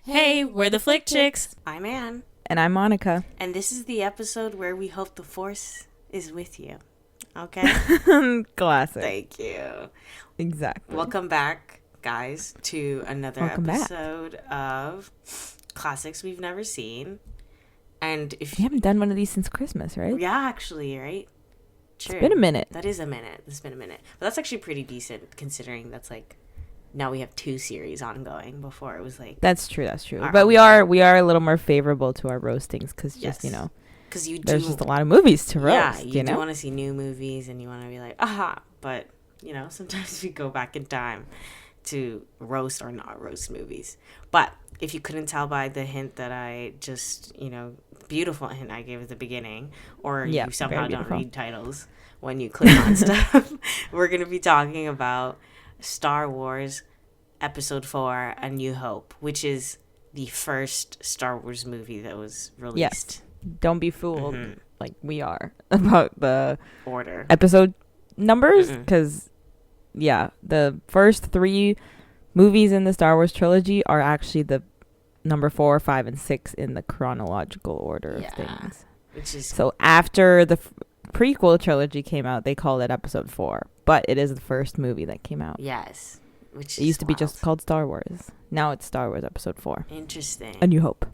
Hey, we're the Flick Chicks. I'm Anne. And I'm Monica. And this is the episode where we hope the Force is with you. Okay? Classic. Thank you. Exactly. Welcome back, guys, to another Welcome episode of Classics We've Never Seen. And if we haven't done one of these since Christmas, right? Yeah, actually, right? True. It's been a minute. That is a minute. It's been a minute. But that's actually pretty decent considering that's like now we have 2 series ongoing. Before it was like that's true. But we are a little more favorable to our roastings because yes. just because there's just a lot of movies to roast. Yeah, you do want to see new movies and you want to be like aha. But sometimes we go back in time to roast or not roast movies. But if you couldn't tell by the hint that I just beautiful hint I gave at the beginning, or you somehow don't read titles when you click on stuff, we're gonna be talking about Star Wars Episode 4, A New Hope, which is the first Star Wars movie that was released. Yes. Don't be fooled like we are about the order episode numbers, because the first 3 movies in the Star Wars trilogy are actually the number 4, 5, and 6 in the chronological order of things. Which is so after the prequel trilogy came out, they called it Episode 4, but it is the first movie that came out. Yes, which it used to be just called Star Wars. Now it's Star Wars Episode 4. Interesting. A New Hope.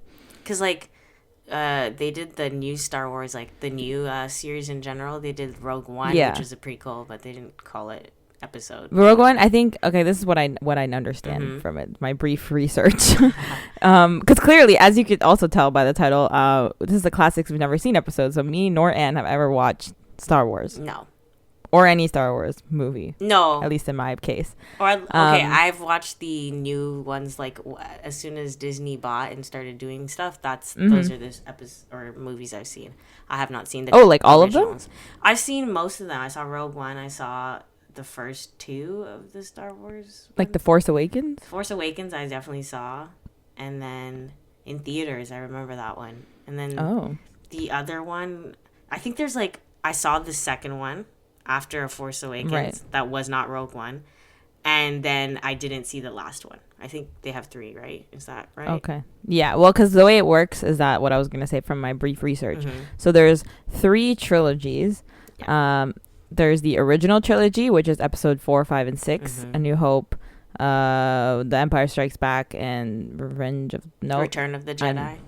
Because they did the new Star Wars, the new series in general. They did Rogue One, which was a prequel, but they didn't call it episode. Rogue One, I think. Okay, this is what I understand from it. My brief research, because clearly, as you could also tell by the title, this is the Classics We've Never Seen episode. So me nor Anne have ever watched Star Wars. No. Or any Star Wars movie. No. At least in my case. I've watched the new ones as soon as Disney bought and started doing stuff. Those are the episodes or movies I've seen. I have not seen the all of them? I've seen most of them. I saw Rogue One. I saw the first 2 of the Star Wars. The Force Awakens? Force Awakens I definitely saw. And then in theaters, I remember that one. And then the other one, I think there's I saw the second one after A Force Awakens. Right. That was not Rogue One. And then I didn't see the last one. I think they have 3, right? Is that right? Okay. Yeah, well, because the way it works is that what I was going to say from my brief research. So there's 3 trilogies. Yeah. There's the original trilogy, which is episode 4, 5, and 6, A New Hope, The Empire Strikes Back, and Return of the Jedi.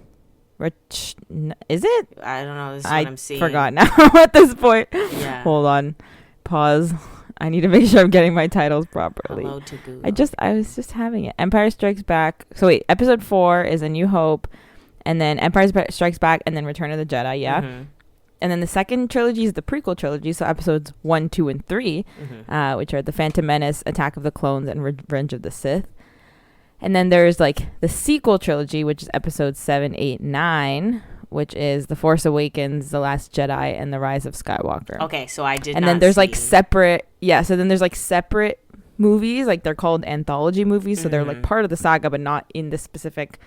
Is it? I don't know. This is what I'm seeing. I forgot now at this point. Yeah. Hold on. Pause. I need to make sure I'm getting my titles properly. Hello to Google. I was just having it. Empire Strikes Back. So wait, episode 4 is A New Hope, and then Empire Strikes Back, and then Return of the Jedi. Yeah. And then the second trilogy is the prequel trilogy, so episodes 1, 2, and 3, which are the Phantom Menace, Attack of the Clones, and Revenge of the Sith. And then there's the sequel trilogy, which is episodes 7, 8, 9, which is The Force Awakens, The Last Jedi, and The Rise of Skywalker. Okay, so I did. And then there's separate, so then there's separate movies, they're called anthology movies, so they're part of the saga, but not in the specific,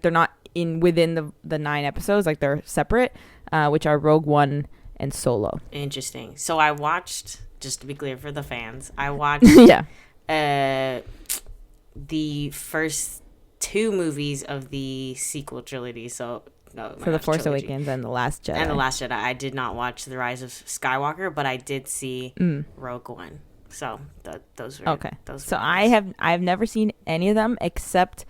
they're not within the 9 episodes, they're separate, which are Rogue One and Solo. Interesting. So I watched, just to be clear for the fans, I watched the first 2 movies of the sequel trilogy. So The Force Awakens and The Last Jedi. And The Last Jedi. I did not watch The Rise of Skywalker, but I did see Rogue One. So those were okay. Those so movies. I've never seen any of them except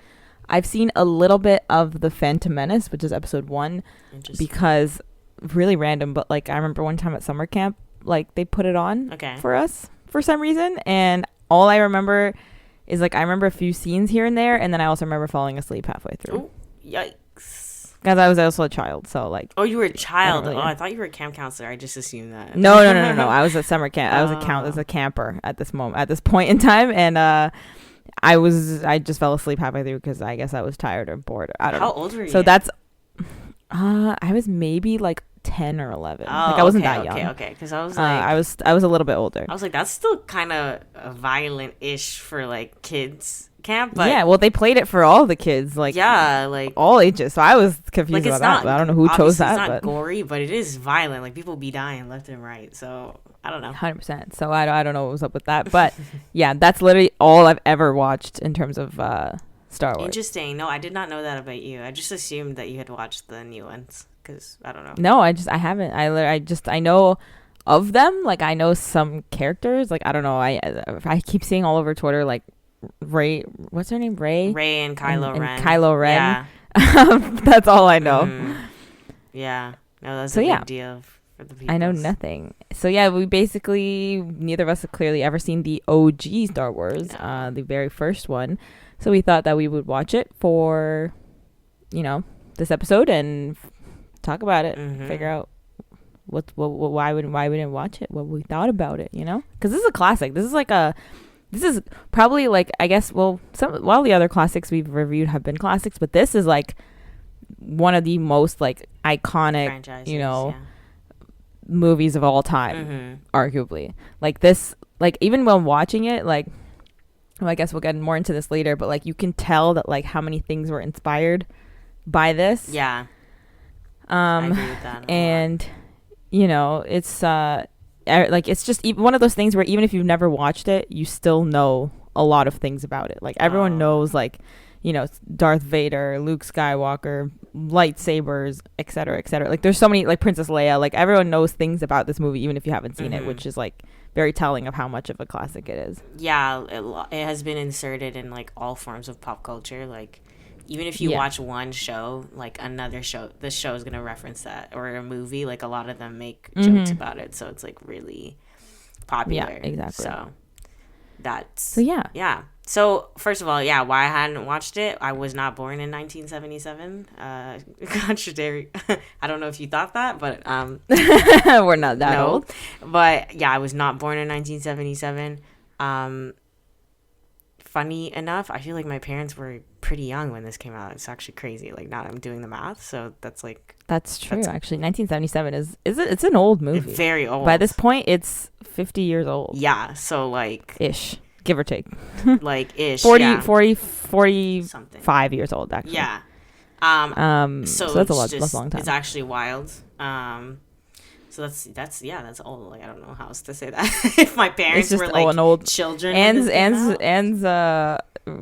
I've seen a little bit of The Phantom Menace, which is episode 1, because really random, but I remember one time at summer camp, they put it on for us for some reason, and all I remember is I remember a few scenes here and there, and then I also remember falling asleep halfway through. Oh, yikes. Because I was also a child, so Oh, you were a child. I thought you were a camp counselor. I just assumed that. No. I was at summer camp. I was a camper at this point in time, and I just fell asleep halfway through because I guess I was tired or bored. I don't know. How old were you? So that's I was maybe 10 or 11. I wasn't that young. Okay. Because I was I was a little bit older. I was that's still kind of violent-ish for kids camp. But yeah, well, they played it for all the kids, all ages. So I was confused about that. But I don't know who chose that. It's not gory, but it is violent. People be dying left and right. So I don't know. 100%. So I don't know what was up with that. But yeah, that's literally all I've ever watched in terms of Star Wars. Interesting. No, I did not know that about you. I just assumed that you had watched the new ones because I don't know. No, I haven't. I know of them. Like, I know some characters. Like, I don't know. I keep seeing all over Twitter, like, Ray, what's her name? Ray and Kylo Ren. And Kylo Ren. Yeah. That's all I know. Yeah. No, that's a big deal for the people. I know nothing. So yeah, we basically, neither of us have clearly ever seen the OG Star Wars, the very first one. So we thought that we would watch it for, this episode and talk about it, figure out why we didn't watch it, what we thought about it, because this is a classic. This is probably, like, I guess, well, while the other classics we've reviewed have been classics, but this is like one of the most, like, iconic franchises, movies of all time, arguably. Like, this, like, even when watching it, like, well, I guess we'll get more into this later, but, like, you can tell that, like, how many things were inspired by this. Yeah. I agree with that. And it's like, it's just one of those things where even if you've never watched it, you still know a lot of things about it. Like, everyone knows, like, Darth Vader, Luke Skywalker, lightsabers, etc., etc. Like, there's so many, like, Princess Leia. Like, everyone knows things about this movie, even if you haven't seen it, which is, like, very telling of how much of a classic it is. Yeah, it has been inserted in, like, all forms of pop culture. Like, even if you watch one show, like, another show, this show is gonna reference that, or a movie. Like, a lot of them make jokes about it, so it's, like, really popular. Yeah, exactly. So yeah. So, first of all, why I hadn't watched it, I was not born in 1977. Contradictory. I don't know if you thought that, but we're not that old. But, yeah, I was not born in 1977. Funny enough, I feel like my parents were pretty young when this came out. It's actually crazy. Like, now I'm doing the math, so that's, like... That's true, actually. 1977 it's an old movie. It's very old. By this point, it's 50 years old. Yeah, so, like... Ish. Give or take. Like, ish, 40 something. 5 years old, actually. Yeah. So that's a long time. It's actually wild. So that's old. Like, I don't know how else to say that. If my parents were, like, an old children. And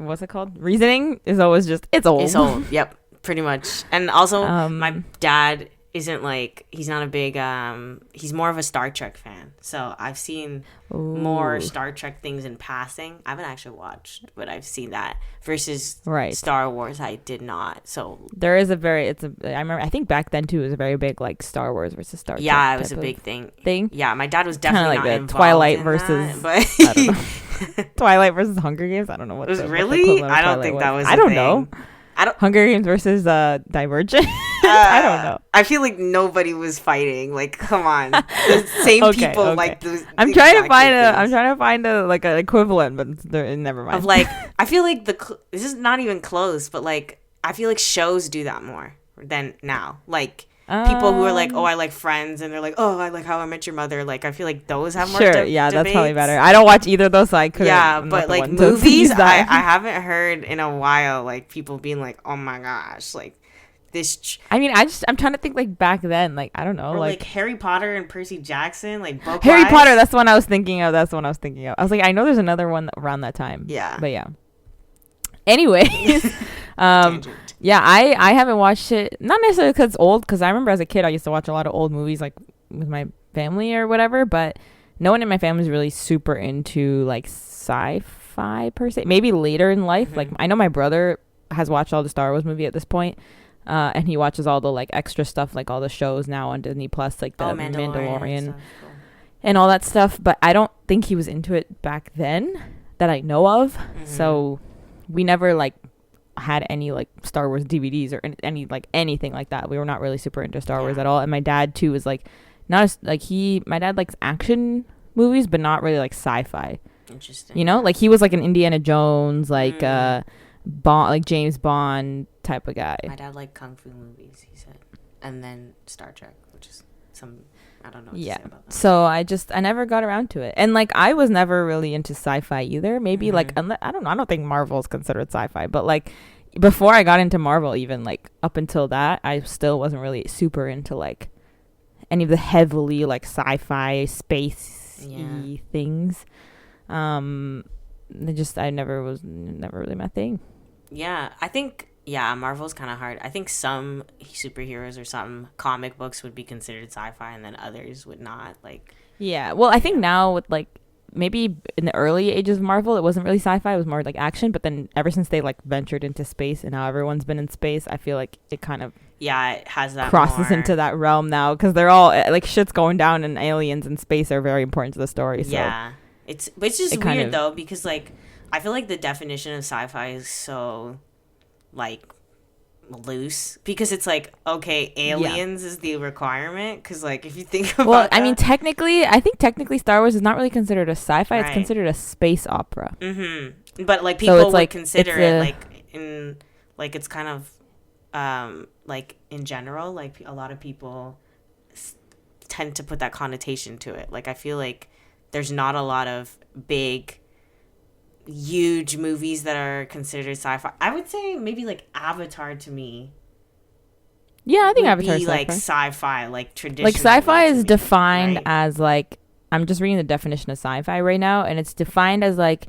what's it called? Reasoning is always just, it's old. It's old. Yep. Pretty much. And also, my dad isn't, like, he's not a big, he's more of a Star Trek fan. So I've seen more Star Trek things in passing. I haven't actually watched, but I've seen that. Versus Star Wars, I did not. So there is I remember, I think back then too, it was a very big, like, Star Wars versus Star Trek. Yeah, it was a big thing. Yeah, my dad was definitely like not the involved Twilight in versus, that, but I don't know. Twilight versus Hunger Games. I don't know what it was. What really? I don't think that was. I don't know. Hunger Games versus Divergent. I don't know. I feel like nobody was fighting. Like, come on, the same people. Like, I'm trying to find a like an equivalent, but never mind. Of, like, I feel like this is not even close, but, like, I feel like shows do that more than now. Like, people who are like, oh, I like Friends, and they're like, oh, I like How I Met Your Mother. Like, I feel like those have more. That's probably better. I don't watch either of those, so I couldn't. Yeah, but, like, movies, I haven't heard in a while, like, people being like, oh my gosh, like, this. I mean, I'm trying to think, like, back then, like, I don't know, or like Harry Potter and Percy Jackson, like, book Harry Potter. That's the one I was thinking of. I was like, I know there's another one around that time. Yeah, but yeah. Anyways, yeah, I haven't watched it, not necessarily because it's old, because I remember as a kid I used to watch a lot of old movies, like, with my family or whatever, but no one in my family is really super into, like, sci-fi per se. Maybe later in life. Like, I know my brother has watched all the Star Wars movie at this point, and he watches all the, like, extra stuff, like all the shows now on Disney Plus, like the Mandalorian and all that stuff, but I don't think he was into it back then that I know of. So we never, like, had any, like, Star Wars DVDs or any like anything like that. We were not really super into Star Wars at all. And my dad too was, like, not as, like, my dad likes action movies, but not really, like, sci-fi. Interesting. Like, he was, like, an Indiana Jones, like, Bond, like, James Bond type of guy. My dad liked kung fu movies, he said, and then Star Trek, which is I don't know what to say about that. So I never got around to it. And, like, I was never really into sci-fi either. Maybe like, I don't know, I don't think Marvel is considered sci-fi, but, like, before I got into Marvel, even, like, up until that, I still wasn't really super into, like, any of the heavily, like, sci-fi space-y things. I never really my thing. Yeah, I think Marvel's kind of hard. I think some superheroes or some comic books would be considered sci-fi, and then others would not. Like, Yeah. Well, I think now with like maybe in the early ages of Marvel, it wasn't really sci-fi. It was more like action. But then ever since they like ventured into space and now everyone's been in space, I feel like it kind of it has that crosses more, into that realm now because they're all like shit's going down and aliens and space are very important to the story. So yeah, it's just weird though because like I feel like the definition of sci-fi is so like loose because it's like, okay, aliens is the requirement because like if you think about I mean I think technically Star Wars is not really considered a sci-fi. Right. It's considered a space opera. But like people would like, consider it like in like it's kind of like in general like a lot of people tend to put that connotation to it. Like I feel like there's not a lot of big huge movies that are considered sci-fi. I would say maybe like Avatar to me. Yeah, I think would Avatar be is like sci-fi, like traditional. Like sci-fi is defined right? as like I'm just reading the definition of sci-fi right now, and it's defined as like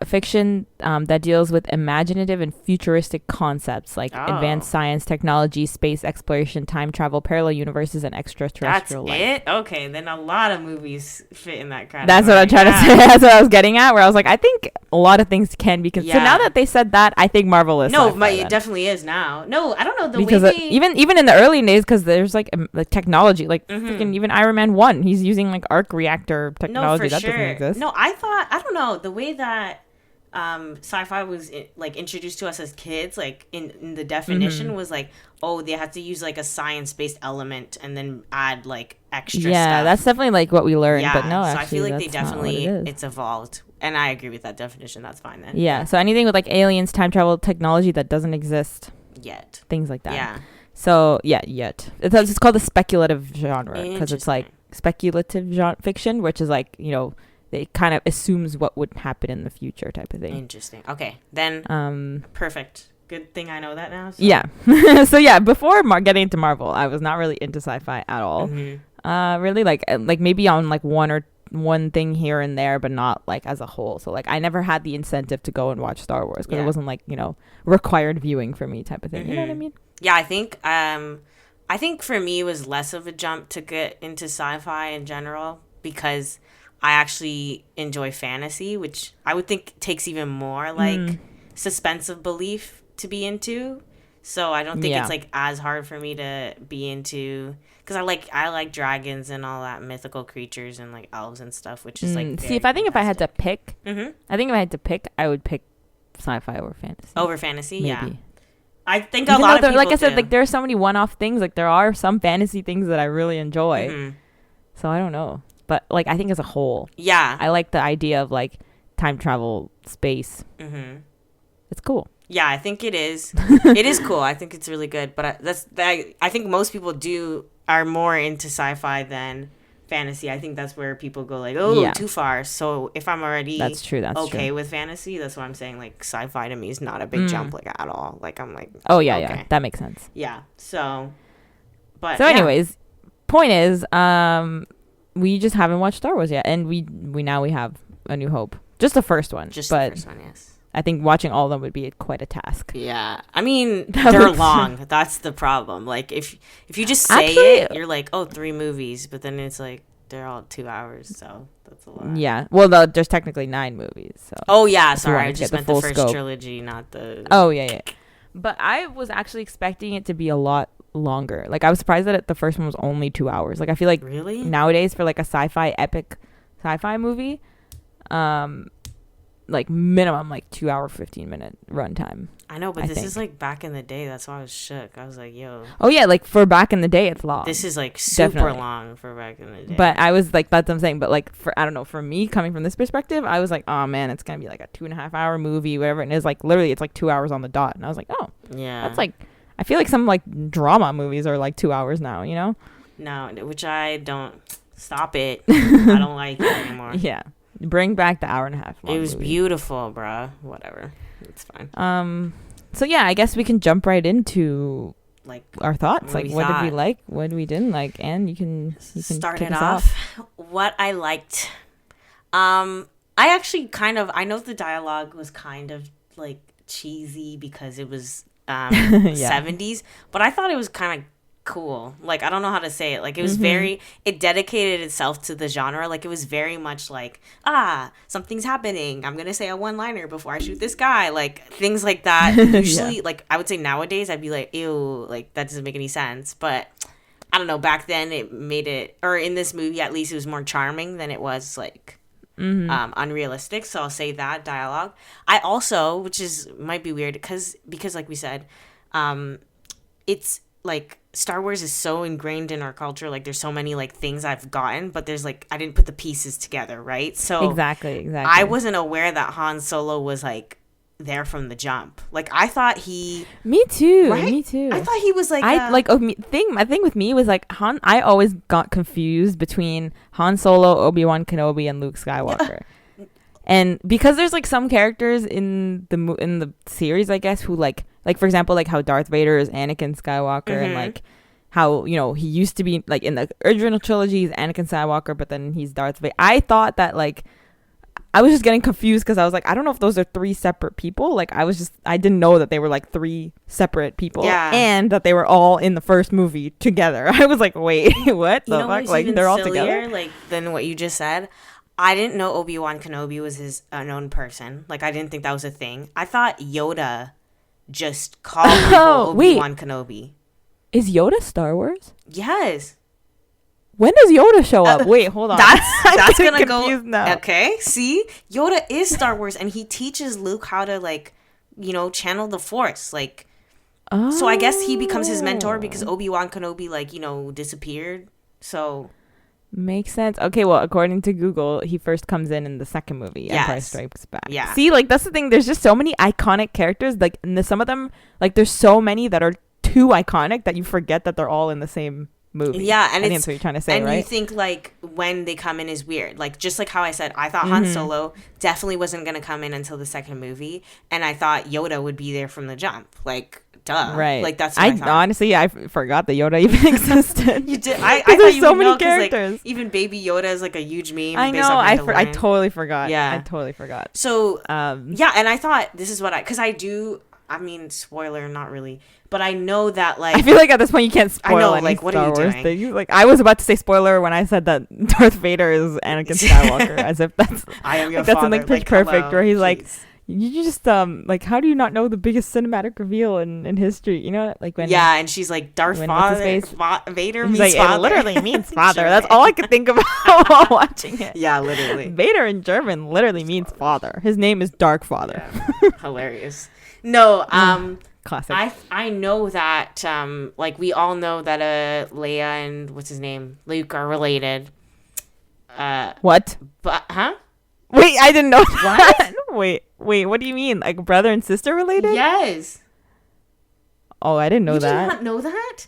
fiction that deals with imaginative and futuristic concepts like advanced science, technology, space exploration, time travel, parallel universes, and extraterrestrial life. That's it? Okay, then a lot of movies fit in that category. That's what I'm trying to say. That's what I was getting at, where I was like, I think a lot of things can be considered. So now that they said that, I think Marvel is sci-fi it definitely is now. No, I don't know. Because even in the early days, because there's like technology, like freaking even Iron Man 1, he's using like arc reactor technology. That doesn't exist. No, I don't know, the way that sci-fi was like introduced to us as kids, like in the definition was like, oh, they have to use like a science-based element and then add like extra stuff. Yeah, that's definitely like what we learned. But no, so actually, I feel like they that's not what definitely it is. it's evolved, and I agree with that definition. That's fine then. Yeah, so anything with like aliens, time travel, technology that doesn't exist yet, things like that. Yeah. So yet it's called the speculative genre because it's like speculative fiction, which is like, you know, it kind of assumes what would happen in the future type of thing. Interesting. Okay, then perfect. Good thing I know that now. So. Yeah. So yeah, before getting into Marvel, I was not really into sci-fi at all. Really like maybe on like one thing here and there, but not like as a whole. So like I never had the incentive to go and watch Star Wars because it wasn't like, you know, required viewing for me type of thing. You know what I mean? Yeah, I think for me it was less of a jump to get into sci-fi in general because I actually enjoy fantasy, which I would think takes even more like suspense of belief to be into. So I don't think it's like as hard for me to be into because I like dragons and all that mythical creatures and like elves and stuff, which is like see, if I had to pick, I would pick sci-fi over fantasy. Over fantasy, maybe. Yeah. I think a lot of people like I said, do. like there are so many one-off things. Like there are some fantasy things that I really enjoy. So I don't know. But like I think as a whole, I like the idea of like time travel, space. It's cool. Yeah, I think it is. It is cool. I think it's really good. But I think most people are more into sci-fi than fantasy. I think that's where people go like, too far. So if I'm already that's true. with fantasy, that's what I'm saying. Like sci-fi to me is not a big jump like at all. Like I'm like, yeah, that makes sense. Yeah. So, but anyways, point is, we just haven't watched Star Wars yet, and we have A New Hope, just the first one. The first one, yes. I think watching all of them would be quite a task. Yeah, I mean they're long. That's the problem. Like if you just say it, you're like, 3 movies, but then it's like they're all 2 hours, so that's a lot. Yeah, well, there's technically 9 movies. So. Oh yeah, sorry, I just meant the first trilogy, not the. Oh yeah. But I was actually expecting it to be a lot longer. Like I was surprised that the first one was only 2 hours. Like I feel like really nowadays for like a epic sci-fi movie, like minimum like 2 hour 15-minute runtime. I know, but this is like back in the day. That's why I was shook. I was like, yo. Oh yeah, like for back in the day, it's long. This is like super long for back in the day. But I was like, that's what I'm saying. But like I don't know, for me coming from this perspective, I was like, oh man, it's gonna be like a 2.5 hour movie, whatever. And it's like literally, it's like 2 hours on the dot. And I was like, oh yeah, that's like. I feel like some like drama movies are like 2 hours now, you know? No, which I don't. Stop it. I don't like it anymore. Yeah. Bring back the hour and a half. It was beautiful, bruh. Whatever. It's fine. So yeah, I guess we can jump right into like our thoughts. Like what did we like? What we didn't like? And you can start kick it us off. What I liked. I actually I know the dialogue was kind of like cheesy because it was Yeah. 70s, but I thought it was kind of cool. Like, I don't know how to say it. Like, it was very, it dedicated itself to the genre. Like, it was very much like, something's happening, I'm gonna say a one-liner before I shoot this guy, like things like that. Usually, like, I would say nowadays I'd be like, ew, like that doesn't make any sense. But I don't know, back then it made it, or in this movie at least, it was more charming than it was like unrealistic. So I'll say that dialogue. I also, which is might be weird because like we said, it's like Star Wars is so ingrained in our culture. Like, there's so many like things I've gotten, but there's like I didn't put the pieces together, right? So Exactly. I wasn't aware that Han Solo was like there from the jump. Like, I thought he. Me too. Right? Me too. I thought he was like. My thing with me was like Han. I always got confused between Han Solo, Obi-Wan Kenobi, and Luke Skywalker. And because there's like some characters in the series, I guess, who like for example, like how Darth Vader is Anakin Skywalker, and like how, you know, he used to be like in the original trilogy he's Anakin Skywalker, but then he's Darth Vader. I thought that like I was just getting confused because I was like, I don't know if those are three separate people. Like, I didn't know that they were like three separate people, and that they were all in the first movie together. I was like, wait, what the fuck? Like, they're all together. Like, than what you just said. I didn't know Obi-Wan Kenobi was his unknown person. Like, I didn't think that was a thing. I thought Yoda just called people Obi-Wan Kenobi. Is Yoda Star Wars? Yes. When does Yoda show up? Wait, hold on. That's gonna go. Now. Okay, see, Yoda is Star Wars, and he teaches Luke how to, like, you know, channel the Force. Like, so I guess he becomes his mentor because Obi-Wan Kenobi, like, you know, disappeared. So makes sense. Okay, well, according to Google, he first comes in the second movie, Empire Strikes Back. Yeah. See, like, that's the thing. There's just so many iconic characters. Like, and some of them, like, there's so many that are too iconic that you forget that they're all in the same movie. Yeah, and that's what you're trying to say, and right? And you think, like, when they come in is weird. Like, just like how I said, I thought Han Solo definitely wasn't going to come in until the second movie, and I thought Yoda would be there from the jump. Like, duh. Right. Like, that's what I thought. Honestly, I forgot that Yoda even existed. You did. I thought there's you so would many know, characters. Like, even Baby Yoda is, like, a huge meme. I know. I totally forgot. Yeah. I totally forgot. So, yeah, and I thought, this is what because I mean, spoiler, not really, but I know that, like, I feel like at this point you can't spoil I know, any like, what Star are you Wars doing? thing. Like, I was about to say spoiler when I said that Darth Vader is Anakin Skywalker, as if that's I am your like, that's father. in like Pitch Like, Perfect, hello, where he's please. like, you just like, how do you not know the biggest cinematic reveal in history? You know, like when and she's like, Darth Vader he's means like, father. it literally means father. Sure. That's all I could think about while watching it. Yeah, literally. Vader in German literally means father. His name is Dark Father. Yeah. Hilarious. No, classic. I know that like, we all know that Leia and what's his name, Luke, are related. What? But Wait, I didn't know that. Wait, what do you mean? Like, brother and sister related? Yes. Oh, I didn't know You that. did not know that?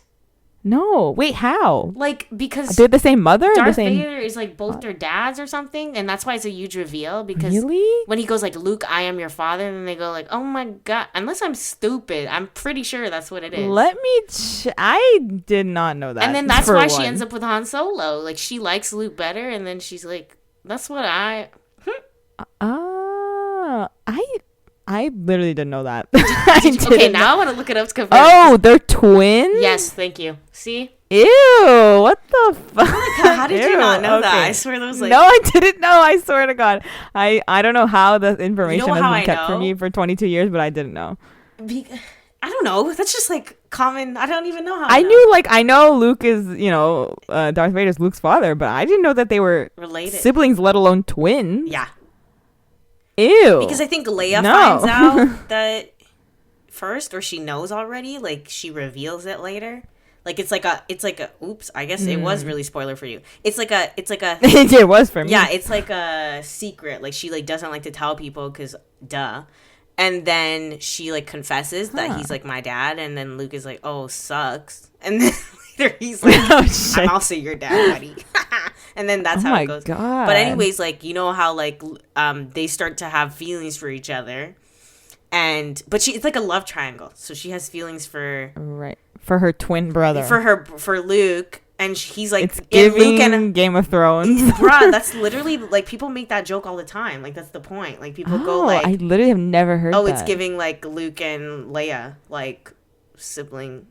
No. Wait, how? Like, because They're the same mother? Darth the same... Vader is like both their dads or something, and that's why it's a huge reveal. Because really? when he goes like, Luke, I am your father, and then they go like, oh my god, unless I'm stupid, I'm pretty sure that's what it is. Let me I did not know that. And then that's why she ends up with Han Solo. Like, she likes Luke better, and then she's like, that's what I literally didn't know that. Okay, now I want to look it up to confirm. Oh, they're twins? Yes, thank you. See? Ew, what the fuck? How did you not know that? I swear that was like... No, I didn't know. I swear to God. I don't know how the information has been kept from me for 22 years, but I didn't know. I don't know. That's just like common. I don't even know how. I know Luke is, Darth Vader's Luke's father, but I didn't know that they were related siblings, let alone twins. Yeah. Ew. Because I think Leia finds out that first, or she knows already. Like, she reveals it later. Like, it's like a oops, I guess it was really spoiler for you. It's like a it was for me. Yeah, it's like a secret. Like, she like doesn't like to tell people because duh. And then she like confesses that he's like my dad, and then Luke is like, oh, sucks. And then later he's like, I'm also your dad, buddy. And then that's how it goes. God. But anyways, like, you know how like they start to have feelings for each other, but it's like a love triangle. So she has feelings for her twin brother, for Luke, And he's like, it's in giving Luke and Game of Thrones. bruh, that's literally like people make that joke all the time. Like that's the point. Like people go like, I literally have never heard. oh, it's giving like Luke and Leia like sibling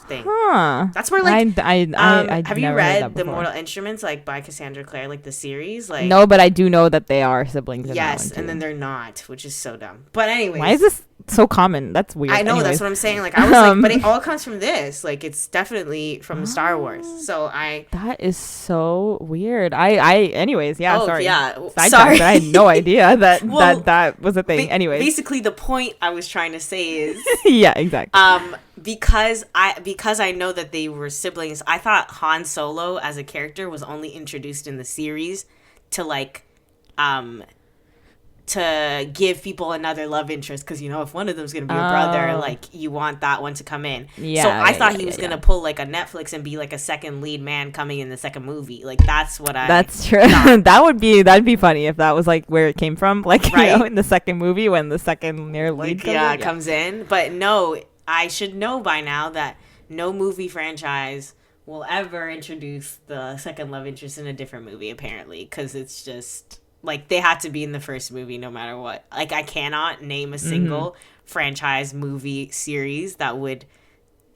thing. Huh. That's where like I have you read The Mortal Instruments like by Cassandra Clare, like the series? Like no, but I do know that they are siblings. Yes, and then they're not, which is so dumb. But anyways, why is this so common? That's weird. I know, Anyways. that's what I'm saying. Like I was like, but it all comes from this. Like it's definitely from Star Wars. So that is so weird. Anyways, yeah. Sorry. Yeah. Sorry. I had no idea that Well, that was a thing. Anyways, basically the point I was trying to say is yeah, exactly. because I know that they were siblings, I thought Han Solo as a character was only introduced in the series to like to give people another love interest, because you know if one of them's gonna be a brother, like you want that one to come in. Yeah, so I thought he was gonna pull like a Netflix and be like a second lead man coming in the second movie. Like that's what I. That's true. that'd be funny if that was like where it came from, like right? You know, in the second movie when the second near lead comes in. But no, I should know by now that no movie franchise will ever introduce the second love interest in a different movie, apparently, because it's just like they had to be in the first movie no matter what. Like I cannot name a single franchise movie series that would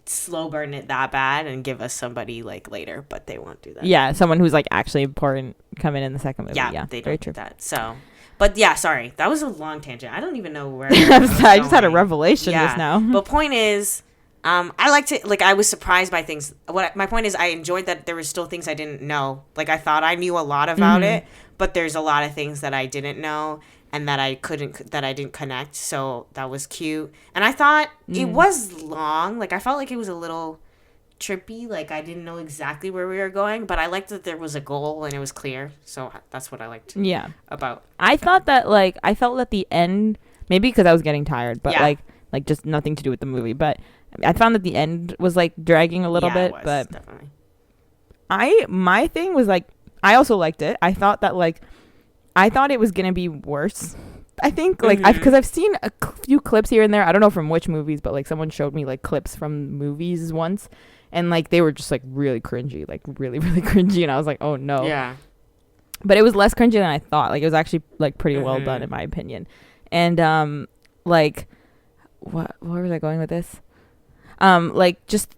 slow burn it that bad and give us somebody like later, but they won't do that. Yeah, someone who's like actually important coming in the second movie. Yeah, they don't very do true. that. So, but yeah, sorry, that was a long tangent. I don't even know where I just had a revelation just now. But point is, I liked it. Like I was surprised by things. My point is, I enjoyed that there were still things I didn't know. Like I thought I knew a lot about it, but there's a lot of things that I didn't know and that I didn't connect. So that was cute. And I thought it was long. Like I felt like it was a little trippy. Like I didn't know exactly where we were going, but I liked that there was a goal and it was clear. So that's what I liked. Yeah. About. I thought that I felt at the end, maybe because I was getting tired, but like just nothing to do with the movie, but I found that the end was like dragging a little bit, it was, but definitely. my thing was like, I also liked it. I thought it was going to be worse. I think like because I've seen a few clips here and there. I don't know from which movies, but like someone showed me like clips from movies once, and like they were just like really cringy, like really, really cringy. And I was like, oh no. Yeah. But it was less cringy than I thought. Like it was actually like pretty well done in my opinion. And like where was I going with this? Like just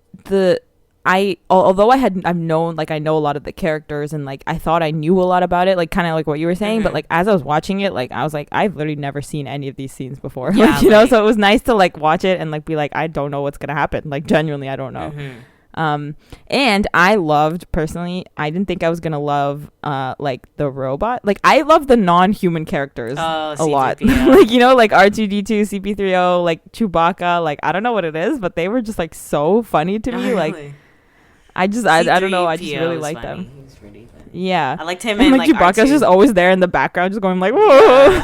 although I've known, like I know a lot of the characters and like I thought I knew a lot about it, like kind of like what you were saying, but like as I was watching it, like I was like, I've literally never seen any of these scenes before. Yeah, like, you know, so it was nice to like watch it and like be like, I don't know what's gonna happen. Like genuinely, I don't know. And I loved personally, I didn't think I was gonna love like the robot. Like I love the non-human characters a lot. Like, you know, like R2D2, CP3O, like Chewbacca. Like I don't know what it is, but they were just like so funny to me. Like I don't know, I just really like them. He was really funny. Yeah, I liked him. And like Chewbacca's just always there in the background, just going like whoa.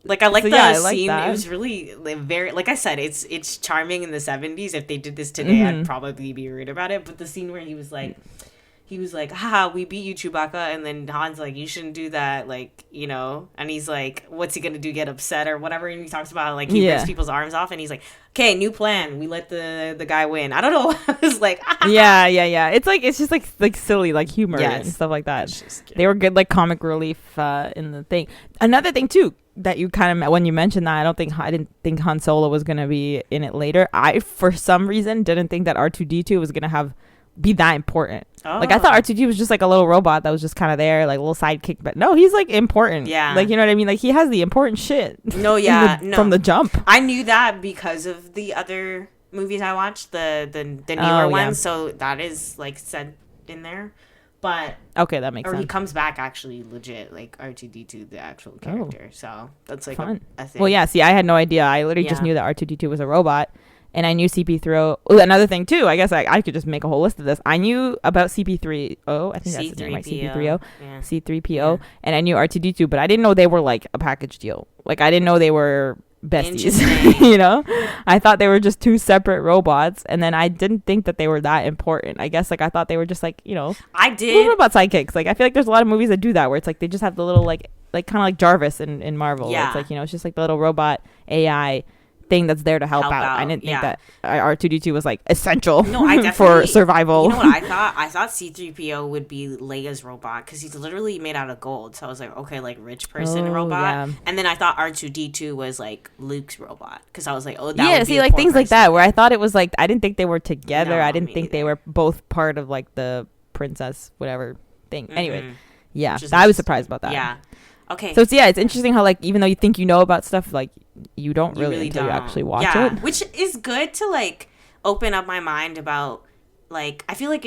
Like I like the scene. That. It was really very, like I said, it's charming in the 70s. If they did this today, I'd probably be rude about it. But the scene where he was like, haha, we beat you, Chewbacca. And then Han's like, you shouldn't do that. Like, you know, and he's like, what's he going to do? Get upset or whatever. And he talks about like, he rips people's arms off and he's like, okay, new plan. We let the guy win. I don't know. I was like, yeah. It's like, it's just like silly, like humor and stuff like that. They were good, like comic relief in the thing. Another thing too, that you kind of, when you mentioned that, I didn't think Han Solo was going to be in it later. I, for some reason, didn't think that R2D2 was going to be that important. Like I thought R2D2 was just like a little robot that was just kind of there, like a little sidekick, but no, he's like important. Yeah, like you know what I mean, like he has the important shit. No, yeah, from the jump. I knew that because of the other movies I watched, the newer ones, so that is like said in there. But okay, that makes sense. Or he comes back actually legit, like R2D2, the actual character. So that's like a thing. Well, yeah. See, I had no idea. I literally just knew that R2D2 was a robot, and I knew CP3O. Oh, another thing too. I guess I could just make a whole list of this. I knew about CP3O. I think that's the name, right? CP3O, C3PO, and I knew R2D2, but I didn't know they were like a package deal. Like I didn't know they were besties. You know, I thought they were just two separate robots, and then I didn't think that they were that important. I guess like I thought they were just like, you know, little robot sidekicks. Like I feel like there's a lot of movies that do that where it's like they just have the little like kind of like Jarvis in Marvel. Yeah, it's like, you know, it's just like the little robot AI thing that's there to help out. I didn't think that R2D2 was like essential for survival. You know what I thought? I thought C-3PO would be Leia's robot because he's literally made out of gold. So I was like, okay, like rich person robot. Yeah. And then I thought R2D2 was like Luke's robot because I was like, oh, that would be like things like that where I thought it was like, I didn't think they were together. I didn't think they were both part of like the princess whatever thing. Anyway, I was surprised about that. Yeah. Okay. So it's interesting how like even though you think you know about stuff, like you don't really until you actually watch it. Which is good to like open up my mind about. Like, I feel like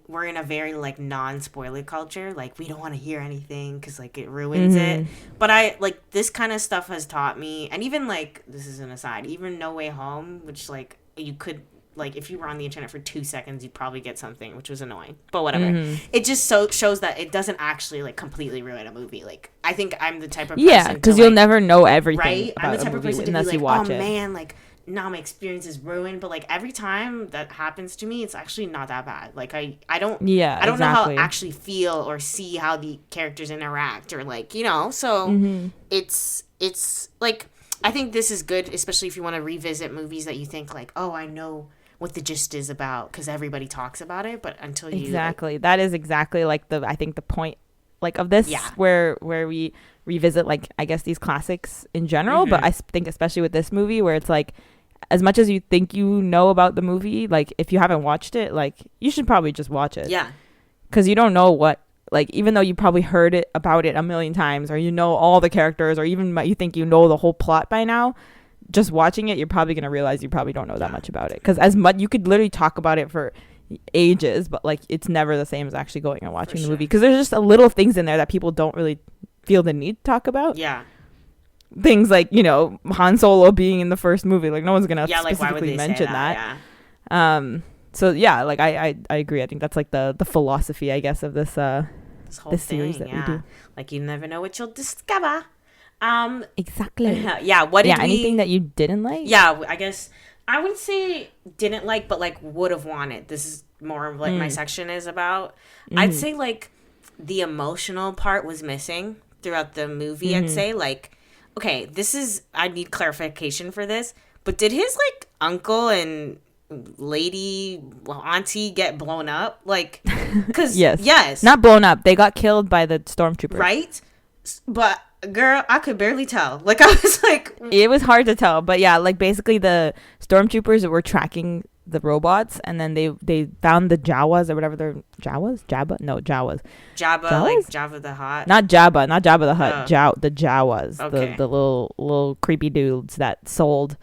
we're in a very, like, non-spoiler culture. Like, we don't want to hear anything because, like, it ruins it. But this kind of stuff has taught me, and even, like, this is an aside, even No Way Home, which, like, you could, like, if you were on the internet for 2 seconds, you'd probably get something, which was annoying. But whatever. It just shows that it doesn't actually, like, completely ruin a movie. Like, I think I'm the type of person yeah, because you'll never know everything right? about I'm the type of person to unless be you like, watch oh, it. man, like, now my experience is ruined, but like every time that happens to me, it's actually not that bad. Like I don't know how to actually feel or see how the characters interact or like, you know, so it's like, I think this is good, especially if you want to revisit movies that you think like, oh, I know what the gist is about because everybody talks about it, but until you like, that is exactly like I think the point like of this where we revisit like I guess these classics in general, but I think especially with this movie where it's like as much as you think you know about the movie, like if you haven't watched it, like you should probably just watch it. Yeah. Because you don't know what, like even though you probably heard about it a million times or you know all the characters or even you think you know the whole plot by now, just watching it, you're probably going to realize you probably don't know that much about it. Because as much, you could literally talk about it for ages, but like it's never the same as actually going and watching the movie. Because there's just a little things in there that people don't really feel the need to talk about. Yeah. Things like, you know, Han Solo being in the first movie, like no one's gonna specifically why would they mention say that. Yeah. So yeah, like I agree. I think that's like the philosophy, I guess, of this this series that we do. Like you never know what you'll discover. Exactly. Yeah. What did anything that you didn't like? Yeah, I guess I wouldn't say didn't like, but like would have wanted. This is more of like my section is about. I'd say like the emotional part was missing throughout the movie. I'd say like. Okay, I need clarification for this, but did his, like, uncle and auntie get blown up? Like, because, yes. Not blown up. They got killed by the stormtroopers. Right? But, girl, I could barely tell. Like, I was like... It was hard to tell, but yeah, like, basically the stormtroopers were tracking the robots, and then they found the Jawas or whatever they're Jawas. Jabba, like Jabba the Hutt. Not Jabba the Hutt. The Jawas, okay. the little creepy dudes that sold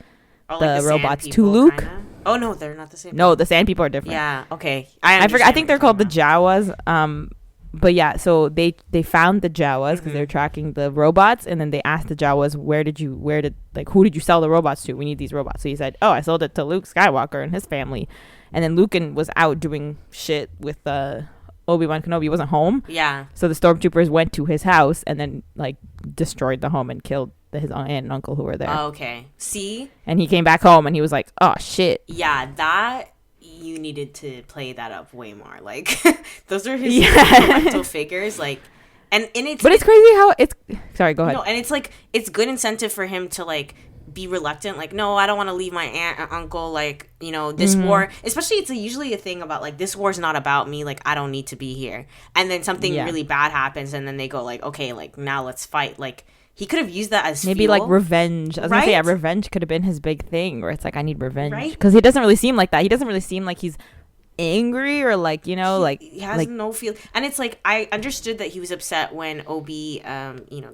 the robots to Luke. Kinda? Oh no, they're not the same. No, the sand people are different. Yeah, okay. I forgot. I think they're called the Jawas. But yeah, so they found the Jawas because they're tracking the robots, and then they asked the Jawas, who did you sell the robots to? We need these robots. So he said, oh, I sold it to Luke Skywalker and his family. And then Luke was out doing shit with Obi-Wan Kenobi. He wasn't home. Yeah. So the stormtroopers went to his house and then like destroyed the home and killed his aunt and uncle who were there. Oh, okay. See? And he came back home and he was like, oh shit. Yeah, that you needed to play that up way more. Like those are his parental figures. Like, and it's. But it's crazy how it's. Sorry, go ahead. No, and it's like it's good incentive for him to like be reluctant. Like, no, I don't want to leave my aunt and uncle. Like, you know, this war. Especially, it's usually a thing about like this war's not about me. Like, I don't need to be here. And then something really bad happens, and then they go like, okay, like now let's fight. Like. He could have used that as maybe fuel. Like revenge. I was gonna say, revenge could have been his big thing, where it's like I need revenge, because he doesn't really seem like that. He doesn't really seem like he's angry or like, you know, he has no feel. And it's like I understood that he was upset when Obi,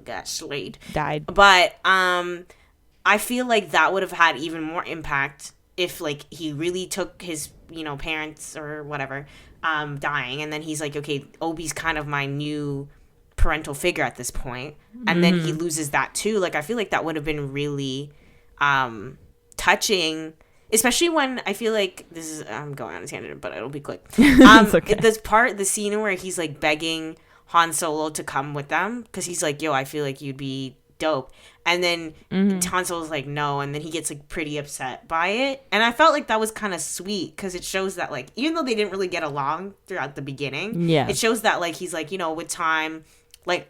got slayed, died. But I feel like that would have had even more impact if like he really took his parents or whatever dying, and then he's like, okay, Obi's kind of my new parental figure at this point, and then he loses that too. Like I feel like that would have been really touching, especially when I feel like I'm going on a tangent, but it'll be quick. Okay. The scene where he's like begging Han Solo to come with them because he's like, yo, I feel like you'd be dope, and then Han Solo's like no, and then he gets like pretty upset by it, and I felt like that was kind of sweet because it shows that like even though they didn't really get along throughout the beginning, it shows that like he's like, with time Like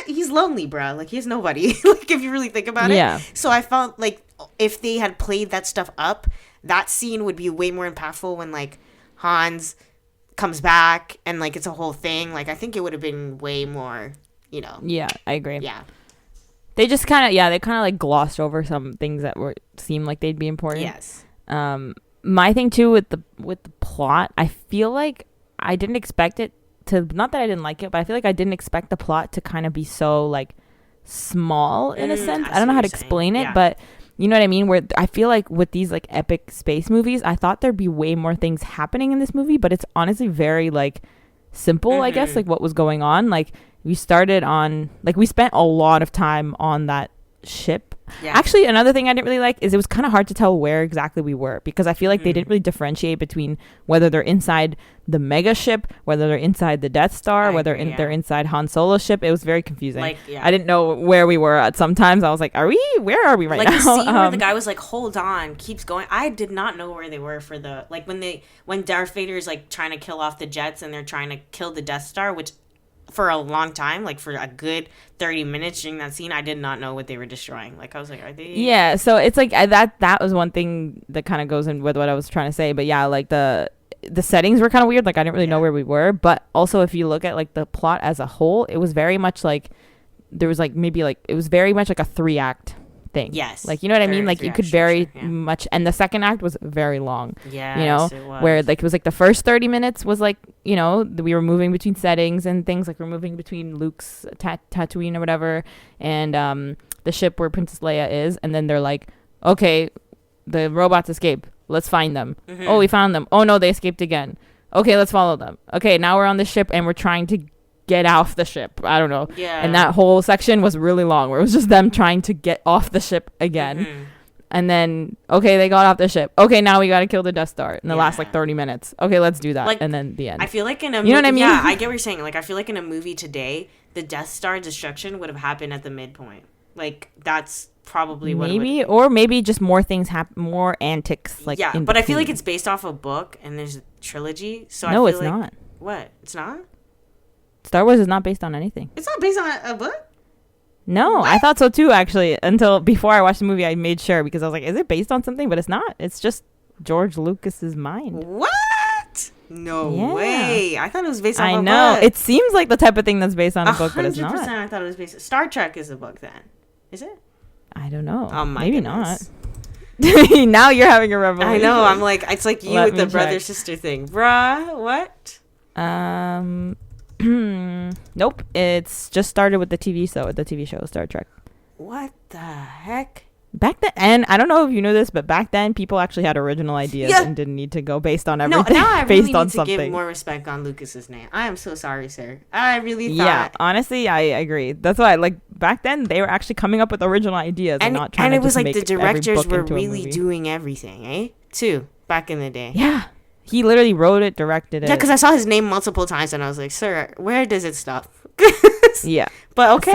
he's lonely, bro. Like he has nobody. Like if you really think about it. Yeah. So I felt like if they had played that stuff up, that scene would be way more impactful when like Hans comes back and like it's a whole thing. Like I think it would have been way more, you know. Yeah, I agree. Yeah. They just kind of like glossed over some things that seemed like they'd be important. Yes. My thing too with the plot, I feel like I didn't expect it to, not that I didn't like it, but I feel like I didn't expect the plot to kind of be so like small in a sense. I don't know how to explain it, but you know what I mean? Where I feel like with these like epic space movies, I thought there'd be way more things happening in this movie, but it's honestly very like simple, I guess, like what was going on. Like we started on, like we spent a lot of time on that ship. Yeah. Actually, another thing I didn't really like is it was kind of hard to tell where exactly we were, because I feel like they didn't really differentiate between whether they're inside the mega ship, whether they're inside the Death Star, they're inside Han Solo's ship. It was very confusing. Like, I didn't know where we were at. Sometimes I was like, where are we right now? Like the scene where the guy was like, hold on, keeps going. I did not know where they were for the, like when Darth Vader is like trying to kill off the jets and they're trying to kill the Death Star, which for a long time, like for a good 30 minutes during that scene, I did not know what they were destroying. Like I was like, are they? Yeah, so it's like that was one thing that kind of goes in with what I was trying to say. But yeah, like the settings were kind of weird. Like I didn't really know where we were. But also, if you look at like the plot as a whole, it was very much like there was like maybe like it was very much like a 3-act thing. Yes. Like, you know what I mean? Like, it could very much, and the second act was very long. Yeah. You know, it was. where like it was like the first 30 minutes was like, you know, we were moving between settings and things, like we're moving between Luke's Tatooine or whatever, and the ship where Princess Leia is, and then they're like, okay, the robots escaped. Let's find them. Mm-hmm. Oh, we found them. Oh no, they escaped again. Okay, let's follow them. Okay, now we're on the ship and we're trying to get off the ship. I don't know. Yeah. And that whole section was really long, where it was just them trying to get off the ship again. Mm-hmm. And then, okay, they got off the ship. Okay, now we got to kill the Death Star in the last like 30 minutes. Okay, let's do that. Like, and then the end. I feel like in a movie, you know what I mean? Yeah, I get what you're saying. Like, I feel like in a movie today, the Death Star destruction would have happened at the midpoint. Like, that's probably what maybe, or maybe just more things happen, more antics. Like, yeah, but I feel like it's based off a book, and there's a trilogy. So no, I feel it's not. What? It's not? Star Wars is not based on anything. It's not based on a book? No, what? I thought so too, actually, until before I watched the movie. I made sure, because I was like, is it based on something? But it's not. It's just George Lucas's mind. What? No way. I thought it was based on a book. I know. It seems like the type of thing that's based on a book, but it's not. 100% I thought it was based on... Star Trek is a book then. Is it? I don't know. Oh my Maybe goodness. Not. Now you're having a revelation. I know. I'm like, it's like you with the brother-sister thing. Bruh, what? Nope. It's just started with the TV show Star Trek. What the heck? Back then, and I don't know if you know this, but back then people actually had original ideas and didn't need to go based on everything. No, now I based really on need to something. give more respect on Lucas's name. I am so sorry, sir. I really thought. Yeah, honestly, I agree. That's why, like, back then they were actually coming up with original ideas and not trying to just make every book into a movie. And it was like the directors were really doing everything, eh? Too, back in the day. Yeah. He literally wrote it, directed it. Yeah, because I saw his name multiple times and I was like, sir, where does it stop? Yeah. But okay,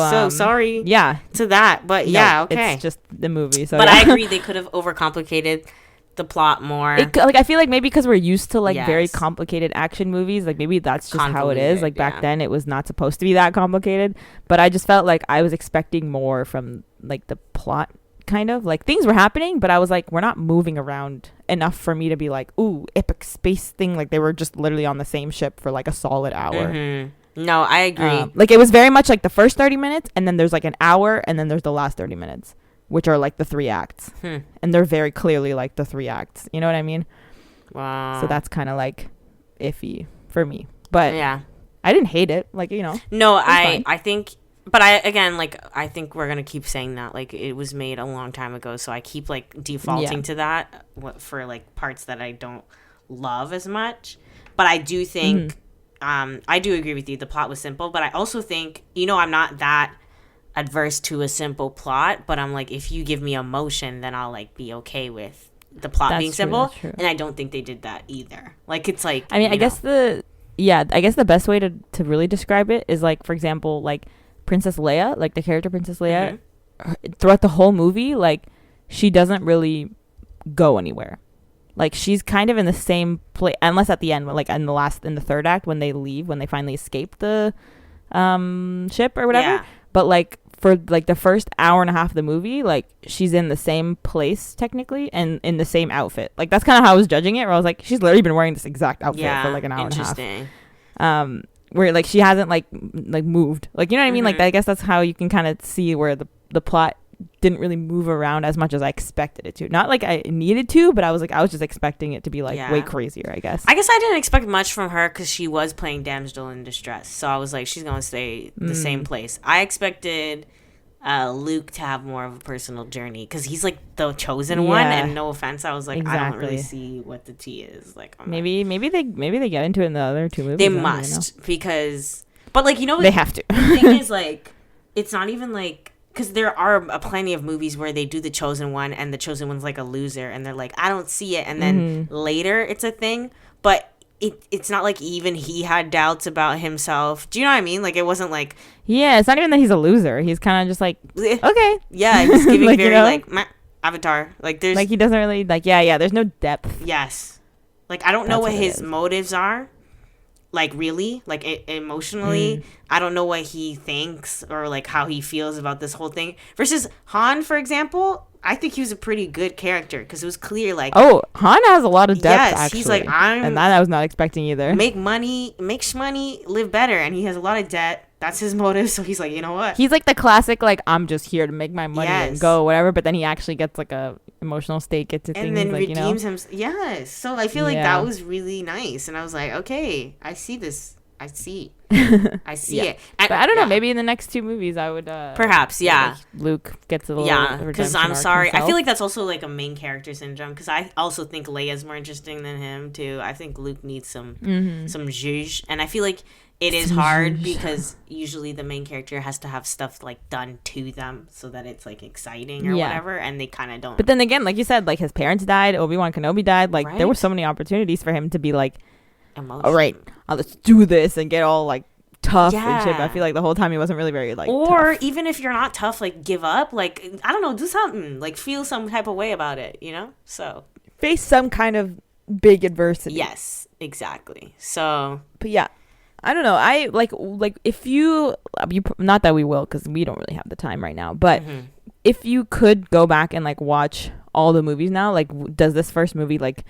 so sorry to that. But no, yeah, okay. It's just the movie. So but I agree, they could have overcomplicated the plot more. Like, I feel like maybe because we're used to like very complicated action movies, like maybe that's just how it is. Like back then it was not supposed to be that complicated. But I just felt like I was expecting more from like the plot. Kind of like things were happening, but I was like, we're not moving around enough for me to be like, ooh, epic space thing. Like they were just literally on the same ship for like a solid hour. Mm-hmm. No, I agree. Like it was very much like the first 30 minutes, and then there's like an hour, and then there's the last 30 minutes, which are like the 3 acts, and they're very clearly like the 3 acts. You know what I mean? Wow. So that's kind of like iffy for me, but yeah, I didn't hate it. Like, you know, no, I think. But I think we're going to keep saying that. Like, it was made a long time ago, so I keep, like, defaulting to that for, like, parts that I don't love as much. But I do think, I do agree with you, the plot was simple. But I also think, you know, I'm not that adverse to a simple plot. But I'm like, if you give me emotion, then I'll, like, be okay with the plot being simple. And I don't think they did that either. Like, it's like, I mean, I guess the best way to really describe it is, like, for example, like, Princess Leia, like the character Princess Leia, throughout the whole movie, like she doesn't really go anywhere. Like she's kind of in the same place, unless at the end, like in the third act when they leave, when they finally escape the ship or whatever. Yeah. But like for like the first hour and a half of the movie, like she's in the same place technically and in the same outfit. Like that's kind of how I was judging it, where I was like, she's literally been wearing this exact outfit for like an hour and a half. Interesting. Where like she hasn't like moved. Like, you know what I mean? Like I guess that's how you can kind of see where the plot didn't really move around as much as I expected it to. Not like I needed to, but I was just expecting it to be like way crazier, I guess. I didn't expect much from her because she was playing damsel in distress. So I was like, she's going to stay the same place. I expected Luke to have more of a personal journey because he's like the chosen one, and no offense, I was like, I don't really see what the tea is. Like, maybe they get into it in the other two movies. They must, because, but like, you know, they have to. The thing is, like, it's not even like, because there are plenty of movies where they do the chosen one and the chosen one's like a loser and they're like, I don't see it, and then later it's a thing, but it's not like even he had doubts about himself. Do you know what I mean? Like, it wasn't like, yeah, it's not even that he's a loser. He's kind of just like, okay, yeah, he's giving like, very, you know? like, Avatar. Like, there's like, he doesn't really like, there's no depth. Yes, like, I don't know what his motives are. Like, really, like, emotionally, I don't know what he thinks or like how he feels about this whole thing. Versus Han, for example, I think he was a pretty good character because it was clear, like, Han has a lot of depth. Yes, actually. he's like, and that I was not expecting either. Make money, live better, and he has a lot of debt. That's his motive. So he's like, you know what? He's like the classic, like, I'm just here to make my money and go whatever. But then he actually gets like a emotional stake, gets to things, and then like, redeems him. Yes. So I feel like that was really nice, and I was like, okay, I see this. I see it. And, but I don't know. Maybe in the next two movies, I would perhaps, like Luke gets a little because I'm sorry. Himself. I feel like that's also like a main character syndrome because I also think Leia's more interesting than him too. I think Luke needs some zhuzh, and I feel like it is hard because usually the main character has to have stuff like done to them so that it's like exciting or whatever, and they kind of don't. But then again, like you said, like his parents died, Obi-Wan Kenobi died. Like there were so many opportunities for him to be like, all right, let's do this and get all like tough and shit. But I feel like the whole time he wasn't really very like or tough. Even if you're not tough, like give up, like I don't know, do something, like feel some type of way about it, you know? So face some kind of big adversity. Yes, exactly. So but yeah, I don't know, I like if you not that we will because we don't really have the time right now, but if you could go back and like watch all the movies now, like does this first movie like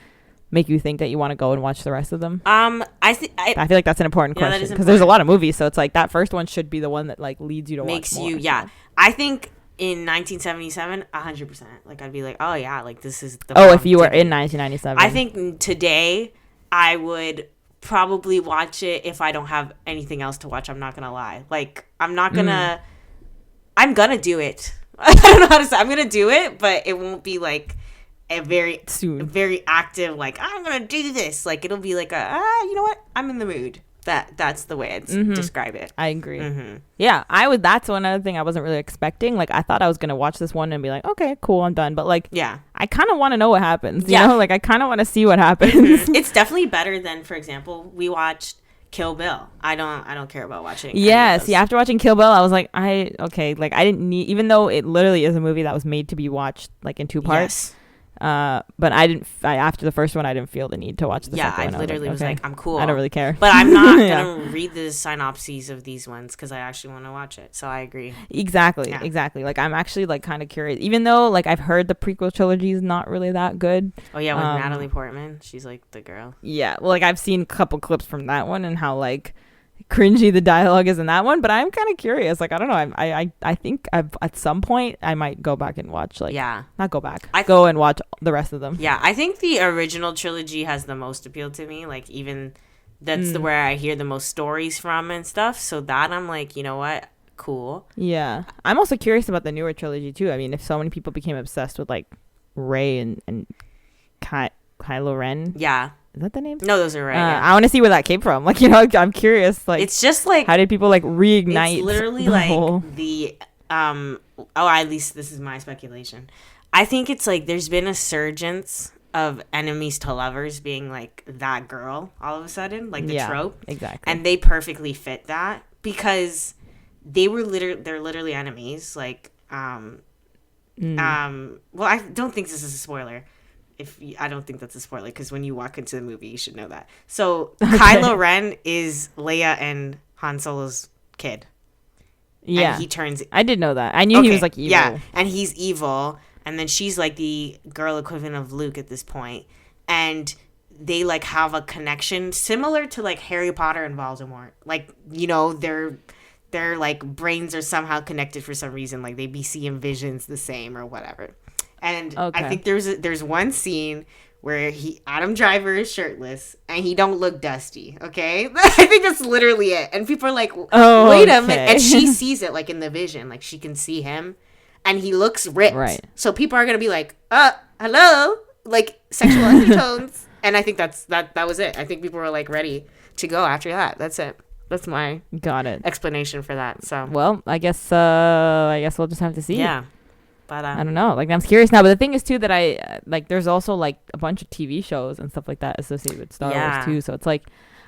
make you think that you want to go and watch the rest of them? I feel like that's an important question because there's a lot of movies, so it's like that first one should be the one that like leads you to makes watch more. You I think in 1977 100%, like I'd be like, oh yeah, like this is the if you were in 1997. I think today I would probably watch it if I don't have anything else to watch. I'm not gonna lie, like I'm gonna do it. I don't know how to say, I'm gonna do it, but it won't be like a very active, like I'm gonna do this, like it'll be like you know what, I'm in the mood. That's the way I'd describe it. I agree. That's one other thing I wasn't really expecting. Like I thought I was gonna watch this one and be like, okay, cool, I'm done, but like I kind of want to know what happens, you know, like I kind of want to see what happens. It's definitely better than, for example, we watched Kill Bill. I don't care about watching. After watching Kill Bill, I was like, I didn't need, even though it literally is a movie that was made to be watched like in two parts. But after the first one, I didn't feel the need to watch the second one. I literally was like, I'm cool. I don't really care. But I'm not going to read the synopses of these ones because I actually want to watch it. So I agree. Exactly. Like, I'm actually like kind of curious, even though like I've heard the prequel trilogy is not really that good. Oh yeah, with Natalie Portman. She's like the girl. Yeah. Well, like I've seen a couple clips from that one and how like cringy the dialogue is in that one, but I'm kind of curious. Like I don't know, I think at some point I might go back and watch go and watch the rest of them. I think the original trilogy has the most appeal to me, like even that's where I hear the most stories from and stuff, so that I'm like, you know what, cool. I'm also curious about the newer trilogy too. I mean, if so many people became obsessed with like Rey and Kylo Ren, is that the name? No, those are right. I want to see where that came from. Like, you know, I'm curious. Like, it's just like, how did people like reignite? It's literally like the at least this is my speculation. I think it's like there's been a surgence of enemies to lovers being like that girl all of a sudden, like the trope. Exactly. And they perfectly fit that because they're literally enemies. Like, well, I don't think this is a spoiler. I don't think that's a spoiler because when you walk into the movie, you should know that. So Kylo Ren is Leia and Han Solo's kid. Yeah. And he turns... I did know that. I knew he was like evil. Yeah, and he's evil. And then she's like the girl equivalent of Luke at this point. And they like have a connection similar to like Harry Potter and Voldemort. Like, you know, their like brains are somehow connected for some reason. Like they be seeing visions the same or whatever. And I think there's one scene where Adam Driver is shirtless and he don't look dusty. Okay, I think that's literally it. And people are like, wait a minute. And she sees it like in the vision, like she can see him, and he looks ripped. Right. So people are gonna be like, hello, like sexual undertones. And I think that was it. I think people were like ready to go after that. That's it. That's my explanation for that. So well, I guess we'll just have to see. Yeah. But, I don't know. Like, I'm curious now. But the thing is, too, that I like, there's also like a bunch of TV shows and stuff like that associated with Star Wars, too. So it's like,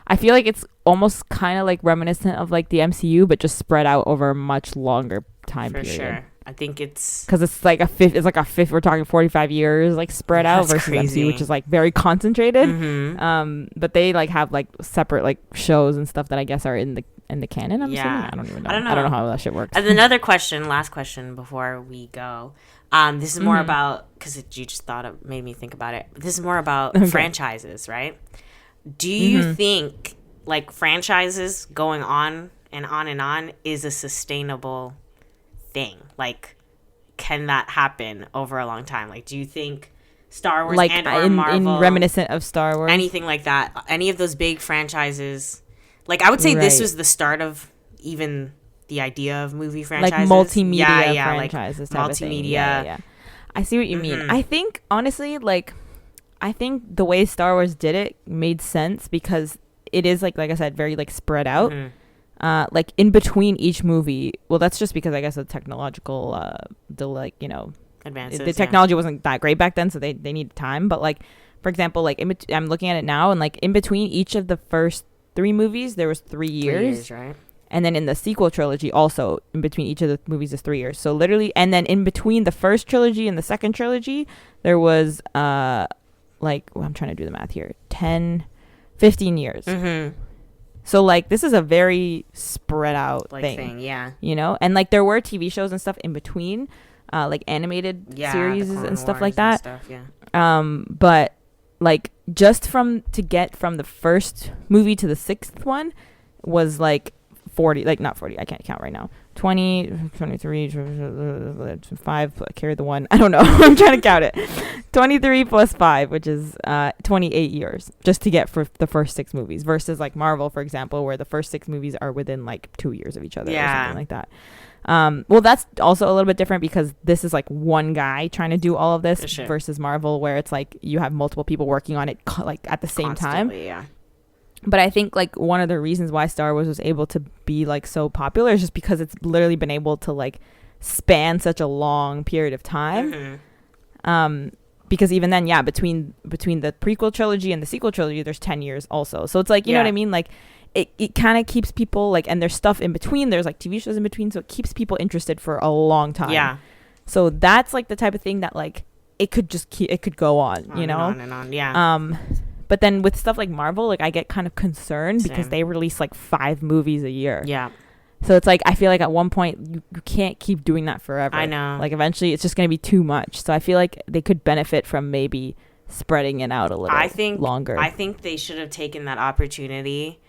I feel like it's almost kind of like reminiscent of like the MCU, but just spread out over a much longer time period. For sure. I think it's because it's like a fifth. We're talking 45 years, like spread out versus MCU, which is like very concentrated. Mm-hmm. But they like have like separate like shows and stuff that I guess are in the canon. I'm assuming. I don't even know. I don't know how that shit works. As another question, last question before we go. This is more about because you just made me think about it. This is more about franchises, right? Do you think like franchises going on and on and on is a sustainable thing? Like, can that happen over a long time? Like, do you think Star Wars like and or Marvel, in reminiscent of Star Wars, anything like that, any of those big franchises? Like, I would say this was the start of even the idea of movie franchises, like multimedia franchises, like multimedia. Yeah. I see what you mean. I think honestly, like, I think the way Star Wars did it made sense because it is like I said, very like spread out. Like in between each movie, well, that's just because I guess the technological, advances. The technology wasn't that great back then, so they needed time. But like, for example, like I'm looking at it now, and like in between each of the first 3 movies, there was 3 years. 3 years, right? And then in the sequel trilogy, also in between each of the movies is 3 years. So literally, and then in between the first trilogy and the second trilogy, there was I'm trying to do the math here, 15 years. So like this is a very spread out thing, you know, and like there were TV shows and stuff in between, like animated series and stuff like that. But like just to get from the first movie to the 6th one was like 40, like not 40, I can't count right now, 20, 23, 5, carry the 1, I don't know. I'm trying to count it. 23 plus 5, which is 28 years just to get for the first 6 movies versus like Marvel, for example, where the first 6 movies are within like 2 years of each other or something like that. Well, that's also a little bit different because this is like one guy trying to do all of this versus Marvel, where it's like you have multiple people working on it like at the same time. But I think like one of the reasons why Star Wars was able to be like so popular is just because it's literally been able to like span such a long period of time. Because even then, between the prequel trilogy and the sequel trilogy, there's 10 years also. So it's like, you know what I mean? Like it kind of keeps people like, and there's stuff in between. There's like TV shows in between. So it keeps people interested for a long time. Yeah. So that's like the type of thing that like it could go on, you know? On and on, yeah. But then with stuff like Marvel, like I get kind of concerned because they release like 5 movies a year. Yeah. So it's like I feel like at one point you can't keep doing that forever. I know. Like eventually it's just going to be too much. So I feel like they could benefit from maybe spreading it out a little longer. I think they should have taken that opportunity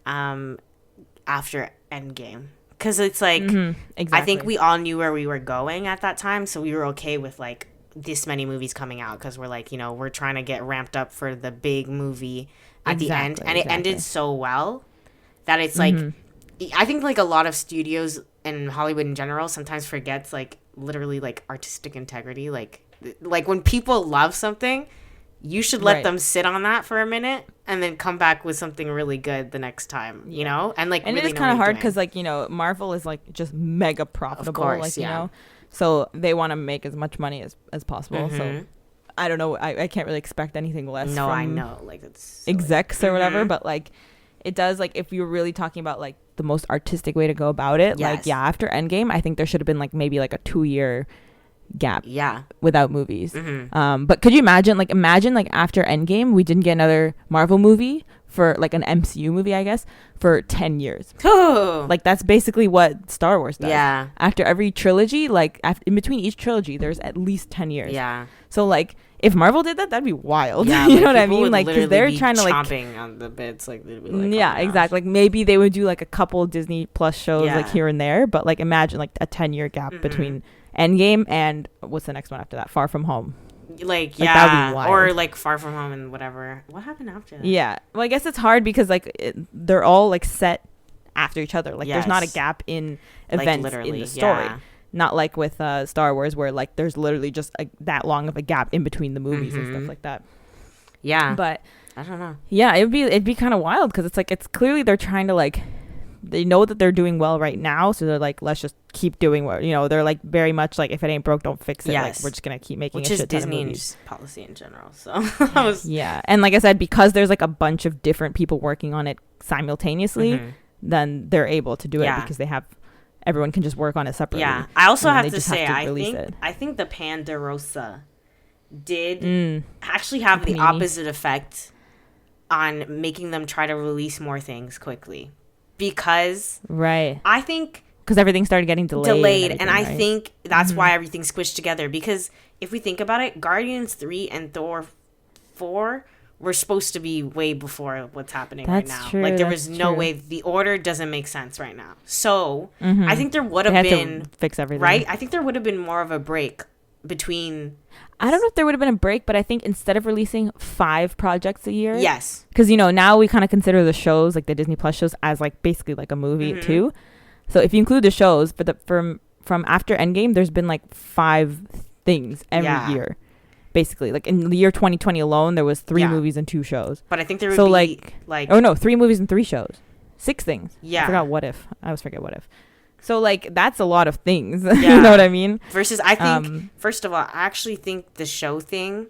after Endgame. Because it's like, exactly. I think we all knew where we were going at that time. So we were okay with like this many movies coming out because we're like, you know, we're trying to get ramped up for the big movie at the end. And it ended so well that it's like, I think like a lot of studios and Hollywood in general sometimes forgets like literally like artistic integrity. Like when people love something, you should let them sit on that for a minute and then come back with something really good the next time, you know? And like, and really it is kind of hard because like, you know, Marvel is like just mega profitable, of course, like, you know? So they want to make as much money as possible. So I don't know. I can't really expect anything less from I know. Like it's execs or whatever. But like it does, like if you're really talking about like the most artistic way to go about it, like after Endgame, I think there should have been like maybe like a 2-year gap without movies. But could you imagine like after Endgame we didn't get another Marvel movie for like an MCU movie, I guess, for 10 years. Oh. Like that's basically what Star Wars does. Yeah. After every trilogy, like in between each trilogy, there's at least 10 years. Yeah. So like if Marvel did that, that'd be wild. Yeah, you like, know what I people mean? would Like because literally they're trying to like chomping on the bits, like, they'd be like, yeah, oh my exactly. gosh. Like maybe they would do like a couple Disney Plus shows Yeah. like here and there, but like imagine like a 10-year gap between Endgame and what's the next one after that? Far From Home. Like that'd yeah, be wild. or like Far From Home and whatever. What happened after that? Yeah. Well, I guess it's hard because like they're all like set after each other. Like there's not a Yes. gap in Like, events literally, in the story. yeah. Not like with Star Wars where like there's literally just that long of a gap in between the movies and stuff like that. Yeah. But I don't know. yeah, it'd be kind of wild because it's like it's clearly they're trying to like they know that they're doing well right now, so they're like, let's just keep doing what they're like very much like if it ain't broke, don't fix it. Yes. Like we're just gonna keep making Which a is shit ton of Disney's movies. policy in general. So I was Yeah, and like I said, because there's like a bunch of different people working on it simultaneously, then they're able to do it Yeah. because everyone can just work on it separately. Yeah. I also and have they to just say release it. I think the Pandarosa did actually have the Panini. opposite effect on making them try to release more things quickly. Because Right. I think Because everything started getting delayed. and I right? think that's why everything squished together. Because if we think about it, Guardians 3 and Thor 4 were supposed to be way before what's happening right That's now. true, Like there that's was no true. way. The order doesn't make sense right now. So I think there would They have had been to fix everything. right. I think there would have been more of a break between. I don't know if there would have been a break, but I think instead of releasing 5 projects a year, Yes. because now we kind of consider the shows like the Disney Plus shows as like basically like a movie too. So if you include the shows, from after Endgame, there's been like 5 things every year, basically. Like in the year 2020 alone, there was 3 movies and 2 shows. But I think there would So be like oh no, 3 movies and 3 shows, 6 things. Yeah. I forgot What If. I always forget What If. So like that's a lot of things. Yeah. You know what I mean? Versus, I think first of all, I actually think the show thing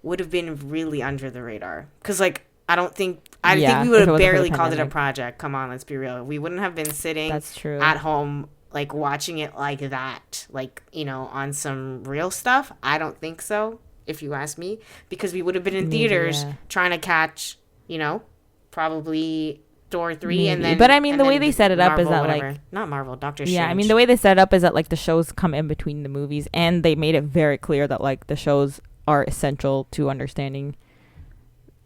would have been really under the radar because like I think we would if it have wasn't for the barely called it a pandemic. project. Come on, let's be real. We wouldn't have been sitting That's true. at home like watching it like that, like on some real stuff. I don't think so, if you ask me, because we would have been in theaters trying to catch, probably Thor 3 and then. But I mean, and the way then they set it up is Marvel, that whatever. like not Marvel, Doctor Strange. yeah, I mean the way they set it up is that like the shows come in between the movies, and they made it very clear that like the shows are essential to understanding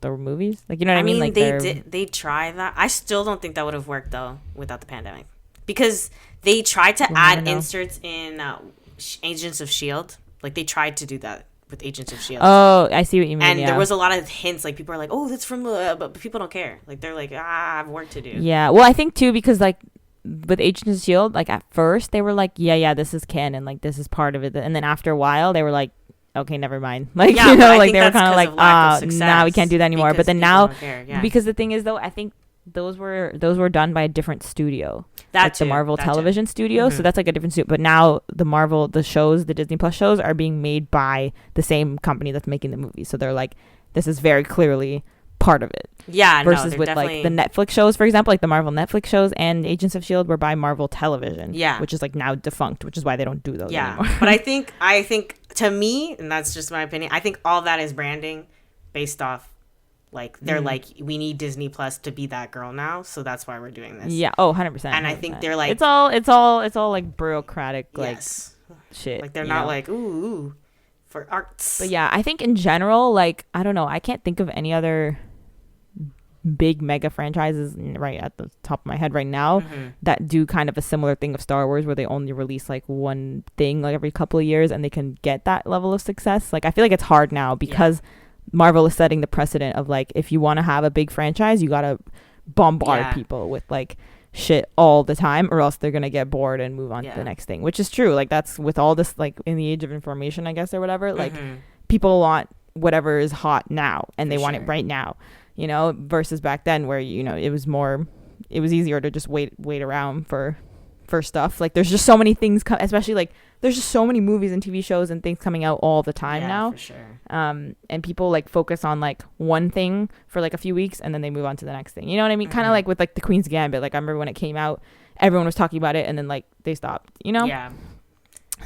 the movies. Like you know what I mean? Like they try that. I still don't think that would have worked though without the pandemic, because they tried to add inserts in Agents of Shield. Like they tried to do that with Agents of Shield. Oh, I see what you mean. And yeah. there was a lot of hints. Like people are like, "Oh, that's from the," but people don't care. Like they're like, "I have work to do." Yeah. Well, I think too because like with Agents of Shield, like at first they were like, yeah, this is canon, like this is part of it, and then after a while they were like, okay, never mind. Like Yeah, but I like think they were that's kind of 'cause like, of lack of nah, we success, can't do that anymore. But because then people now, don't care, yeah. because the thing is though, I think those were done by a different studio. That like too, the Marvel that too. television studio, so that's like a different studio. But now the shows, the Disney Plus shows, are being made by the same company that's making the movie. So they're like, this is very clearly part of it. Yeah, versus no, with like the Netflix shows, for example, like the Marvel Netflix shows and Agents of Shield were by Marvel Television. Yeah, which is like now defunct, which is why they don't do those anymore. But I think to me, and that's just my opinion, I think all that is branding based off. Like they're like, we need Disney Plus to be that girl now, so that's why we're doing this. Yeah. Oh, 100%. And I think they're like, it's all like bureaucratic like shit. Like they're not like ooh for arts. But yeah, I think in general, like I don't know, I can't think of any other big mega franchises right at the top of my head right now that do kind of a similar thing of Star Wars, where they only release like one thing like every couple of years and they can get that level of success. Like I feel like it's hard now because Marvel is setting the precedent of like, if you want to have a big franchise, you gotta bombard people with like shit all the time, or else they're gonna get bored and move on to the next thing, which is true. Like that's with all this, like in the age of information, I guess, or whatever, like people want whatever is hot now and they want it right now, versus back then where it was easier to just wait around for stuff. Like there's just so many things especially like there's just so many movies and TV shows and things coming out all the time now, for sure. And people like focus on like one thing for like a few weeks and then they move on to the next thing, you know what I mean? Kind of like with like the Queen's Gambit. Like I remember when it came out, everyone was talking about it and then like they stopped,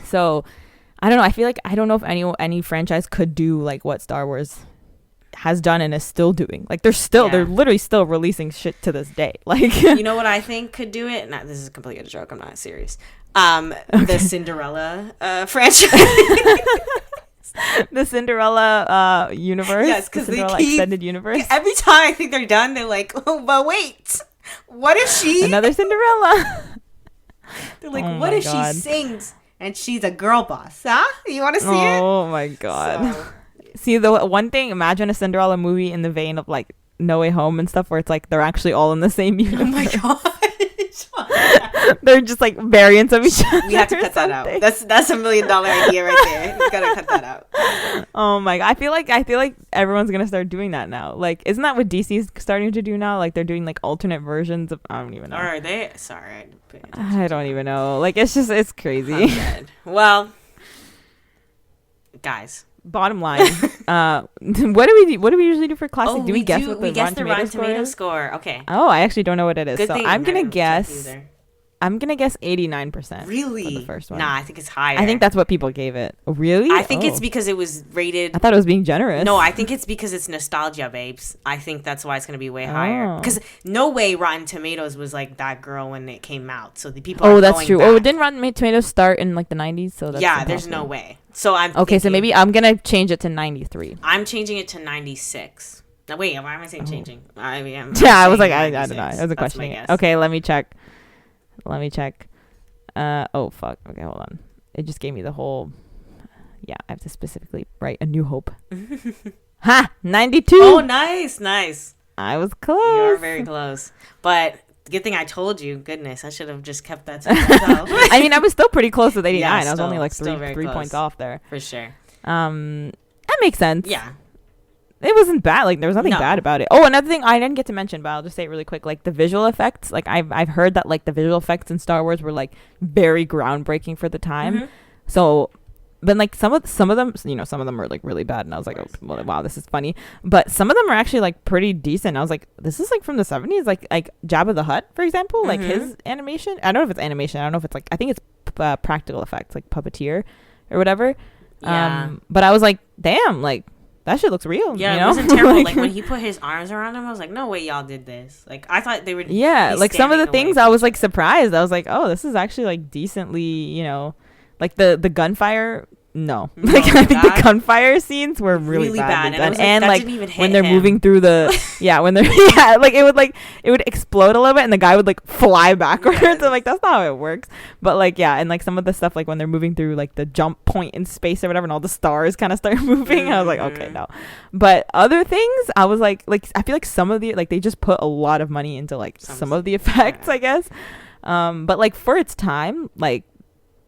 So I don't know, I feel like I don't know if any franchise could do like what Star Wars has done and is still doing. Like they're literally still releasing shit to this day. Like you know what I think could do it? Not this is completely a joke. I'm not serious. The Cinderella franchise. The Cinderella universe. Yes, because the they Cinderella extended universe. Every time I think they're done, they're like, oh, but wait, what if she another Cinderella? They're like, what if she sings and she's a girl boss? Huh? You want to see it? Oh my god. So, see, the one thing, imagine a Cinderella movie in the vein of like No Way Home and stuff, where it's like they're actually all in the same universe. Oh my god. They're just like variants of each other. We have to cut that out. That's $1 million idea right there. You gotta cut that out. Oh my god. I feel like everyone's gonna start doing that now. Like, isn't that what DC's starting to do now? Like, they're doing like alternate versions of, I don't even know. Or are they? Sorry, I don't even know. Like, it's crazy. Well, guys, bottom line, what do we usually do for classic? Do we guess what the Rotten Tomato score? Okay. Oh, I actually don't know what it is. Good so thing I'm gonna guess 89%. Really? For the first one. Nah, I think it's higher. I think that's what people gave it. Really? I think it's because it was rated. I thought it was being generous. No, I think it's because it's nostalgia, babes. I think that's why it's gonna be way higher. Because no way Rotten Tomatoes was like that girl when it came out. So the people. Oh, that's true. Back. Oh, didn't Rotten Tomatoes start in like the 90s? So that's impossible. There's no way. So I'm okay. So maybe I'm gonna change it to 93. I'm changing it to 96. Now wait, why am I saying changing? I was like, I don't know. I was questioning it. Okay, let me check. Oh fuck. Okay, hold on. It just gave me the whole. Yeah, I have to specifically write A New Hope. Ha! 92. Oh, nice. I was close. You are very close. But good thing I told you. Goodness, I should have just kept that to myself. I mean, I was still pretty close with 89. Yeah, I was only like three points off there. For sure. That makes sense. Yeah. It wasn't bad. Like, there was nothing bad about it. Oh, another thing I didn't get to mention, but I'll just say it really quick. Like, the visual effects. Like, I've heard that, like, the visual effects in Star Wars were, like, very groundbreaking for the time. Mm-hmm. So, but, like, some of them, you know, some of them are, like, really bad. And I was like, wow, this is funny. But some of them are actually, like, pretty decent. I was like, this is, like, from the 70s. Like Jabba the Hutt, for example. Like, his animation. I don't know if it's animation. I don't know if it's, like, I think it's practical effects, like puppeteer or whatever. Yeah. But I was like, damn, like, that shit looks real. Yeah, you know? It wasn't terrible. Like, when he put his arms around him, I was like, no way y'all did this. Like, I thought they would. Yeah, like some of the things I was like surprised. I was like, oh, this is actually like decently, you know, like the gunfire. No, like I think the gunfire scenes were really bad. And like when they're moving through the when they're like it would explode a little bit and the guy would like fly backwards. Yes. I'm like, that's not how it works. But like and like some of the stuff like when they're moving through like the jump point in space or whatever and all the stars kind of start moving. I was like, okay, no. But other things, I was like I feel like some of the like they just put a lot of money into like some of the effects, I guess. But like for its time, like.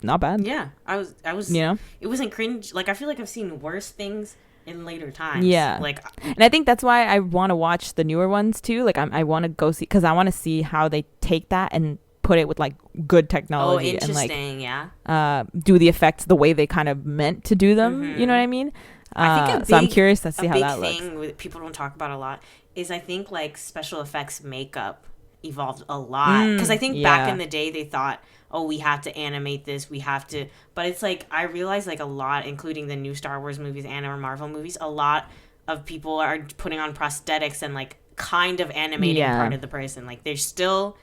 Not bad. Yeah, I was. You know, it wasn't cringe. Like I feel like I've seen worse things in later times. Yeah, like, and I think that's why I want to watch the newer ones too. Like I want to go see because I want to see how they take that and put it with like good technology and like do the effects the way they kind of meant to do them. Mm-hmm. You know what I mean? I think so I'm curious to see how that looks. Thing that people don't talk about a lot is I think like special effects makeup evolved a lot because I think back in the day they thought, oh, we have to animate this, we have to, but it's like I realize like a lot, including the new Star Wars movies and or Marvel movies, a lot of people are putting on prosthetics and like kind of animating part of the person. Like they're still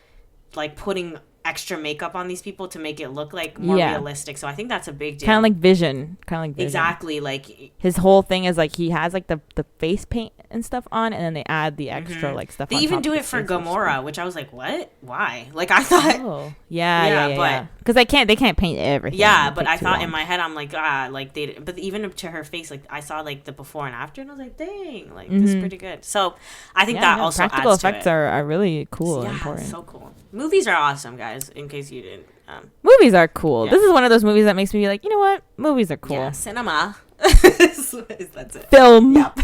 like putting extra makeup on these people to make it look like more realistic. So I think that's a big deal. Kind of like Vision. Exactly. Like his whole thing is like he has like the face paint and stuff on, and then they add the extra like stuff. They even do it for Gamora, which I was like, what? Why? Like I thought. Yeah. Because they can't paint everything. Yeah, but I thought in my head I'm like like they. But even to her face, like I saw like the before and after, and I was like, dang, like this is pretty good. So I think that also practical adds effects to it. are really cool and important. So cool. Movies are awesome, guys. In case you didn't. Movies are cool. Yeah. This is one of those movies that makes me be like, you know what? Movies are cool. Yeah, cinema. That's it. Film. Yep.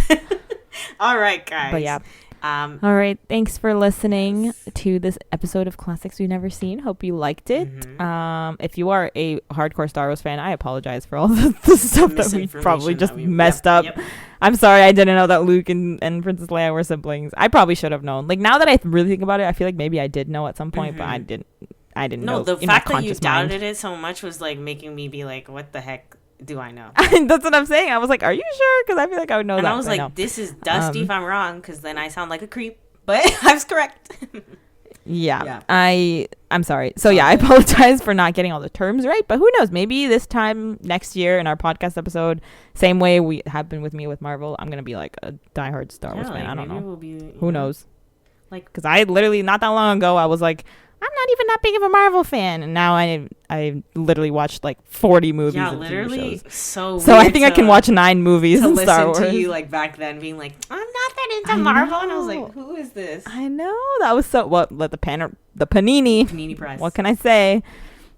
All right, guys. But yeah. All right. Thanks for listening to this episode of Classics We've Never Seen. Hope you liked it. Mm-hmm. If you are a hardcore Star Wars fan, I apologize for all the stuff that we probably just messed up. Yep. I'm sorry. I didn't know that Luke and Princess Leia were siblings. I probably should have known. Like now that I really think about it, I feel like maybe I did know at some point, but I didn't know. No, the fact that you doubted it so much was like making me be like, what the heck? do I know? That's what I'm saying. I was like, are you sure? Because I feel like I would know And that. I was right like, now. this is dusty if I'm wrong, because then I sound like a creep. But I was correct. Yeah. I'm sorry. So yeah, I apologize for not getting all the terms right, but who knows? Maybe this time next year in our podcast episode, same way we have been with me with Marvel, I'm gonna be like a diehard Star Wars fan. I don't know. We'll be, who knows? Like, because I literally not that long ago I was like, I'm not even that big of a Marvel fan, and now I literally watched like 40 movies. Yeah, and literally. TV shows. So I think I can watch 9 movies to in listen Star Wars. to you like back then, being like, I'm not that into Marvel, and I was like, who is this? I know that was so what the Panini Press. What can I say?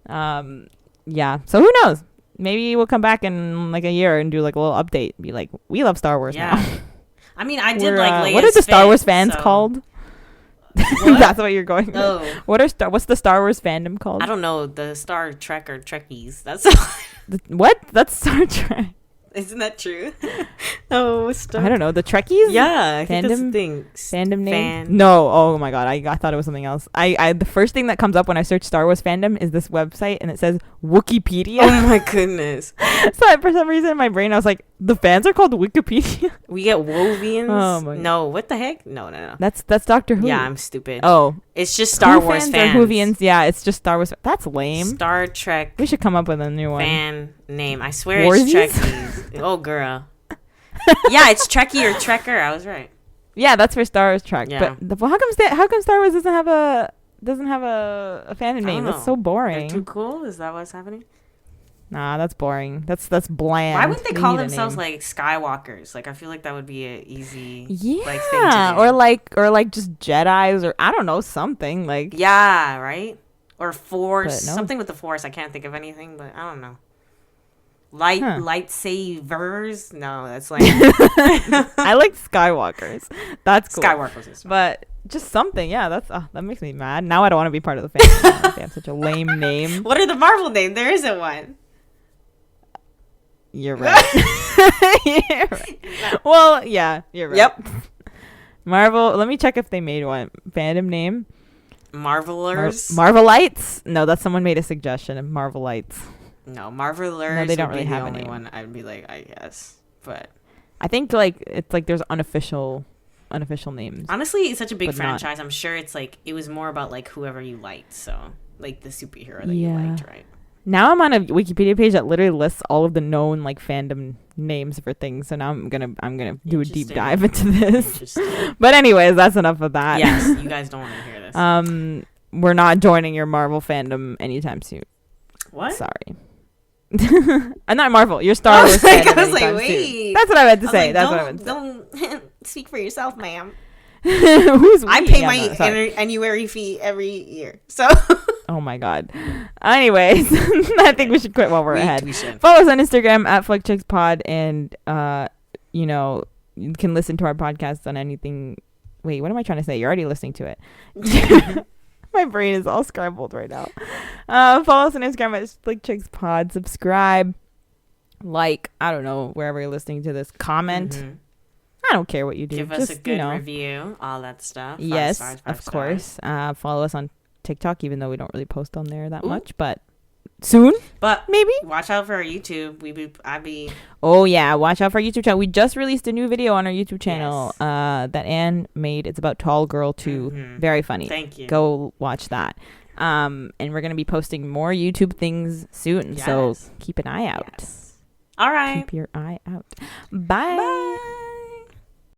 Yeah. So who knows? Maybe we'll come back in like a year and do like a little update. Be like, we love Star Wars now. I mean, I did like Leia's what are the Star Wars fans so. called? What? That's what you're going with. Oh. What's the Star Wars fandom called? I don't know. The Star Trek or Trekkies. That's what? That's Star Trek. Isn't that true? Oh, I don't know. The Trekkies? Yeah, I think fandom, that's the thing. Fandom name? No. Oh my god. I thought it was something else. I the first thing that comes up when I search Star Wars fandom is this website, and it says Wikipedia. Oh my goodness. So for some reason in my brain I was like, the fans are called Wikipedia. We get Wovians. Oh my. No, what the heck? No. That's Doctor Who. Yeah, I'm stupid. Oh, it's just Star Who Wars fans. fans. Or Whovians. Yeah, it's just Star Wars. That's lame. Star Trek. We should come up with a new one. Fan name. I swear Warsies? it's Trekkies. Oh girl. Yeah, it's Trekkie or Trekker. I was right. Yeah, that's for Star Wars Trek. Yeah. But how come Star Wars doesn't have a fandom name? That's so boring. They're too cool. Is that what's happening? Nah, that's boring. That's bland. Why wouldn't they We call need a themselves name. like Skywalkers? Like I feel like that would be an easy thing to Yeah, do. or like just Jedi's, or I don't know, something like. Yeah, right. Or Force, But no. something with the Force. I can't think of anything, but I don't know. Huh. Lightsabers? No, that's like I like Skywalkers. That's cool. Skywalkers. But just something, yeah. That makes me mad. Now I don't want to be part of the family. They have such a lame name. What are the Marvel names? There isn't one. You're right. You're right. Well, yeah, you're right. Yep. Marvel. Let me check if they made one. Fandom name. Marvelers. Marvelites. No, that's someone made a suggestion of Marvelites. No, Marvelers. No, they don't would really be have the a only name. one. I'd be like, I guess, but I think like it's like there's unofficial names. honestly, it's such a big But not- franchise. I'm sure it's like it was more about like whoever you liked. So like the superhero that you Yeah. liked, right? Now I'm on a Wikipedia page that literally lists all of the known like fandom names for things. So now I'm gonna do a deep Interesting. dive into this. Interesting. But anyways, that's enough of that. Yes, you guys don't want to hear this. We're not joining your Marvel fandom anytime soon. What? Sorry. I'm not Marvel. You're Star Wars fandom. I was like, anytime wait. soon. That's what I meant to say. Like, That's what I meant to say. Don't speak for yourself, ma'am. Who's I we? pay Yeah, my no, sorry. annuary fee every year. So Oh my god. Anyways, I think we should quit while we're ahead. we should. Follow us on Instagram at FlickChicksPod, and you can listen to our podcast on anything. Wait, what am I trying to say? You're already listening to it. My brain is all scrambled right now. Follow us on Instagram at FlickChicksPod. Subscribe, like, I don't know, wherever you're listening to this. Comment. Mhm. I don't care what you do. Give us a good review, all that stuff. 5 Yes, stars, 5 of stars. course. Follow us on TikTok, even though we don't really post on there that much, but soon, But maybe. watch out for our YouTube. I be Oh yeah, watch out for our YouTube channel. We just released a new video on our YouTube channel Yes. that Anne made. It's about Tall Girl 2. Mhm. Very funny. Thank you. Go watch that. And we're gonna be posting more YouTube things soon, so Yes. keep an eye out. Yes. All right. Keep your eye out. Bye. Bye.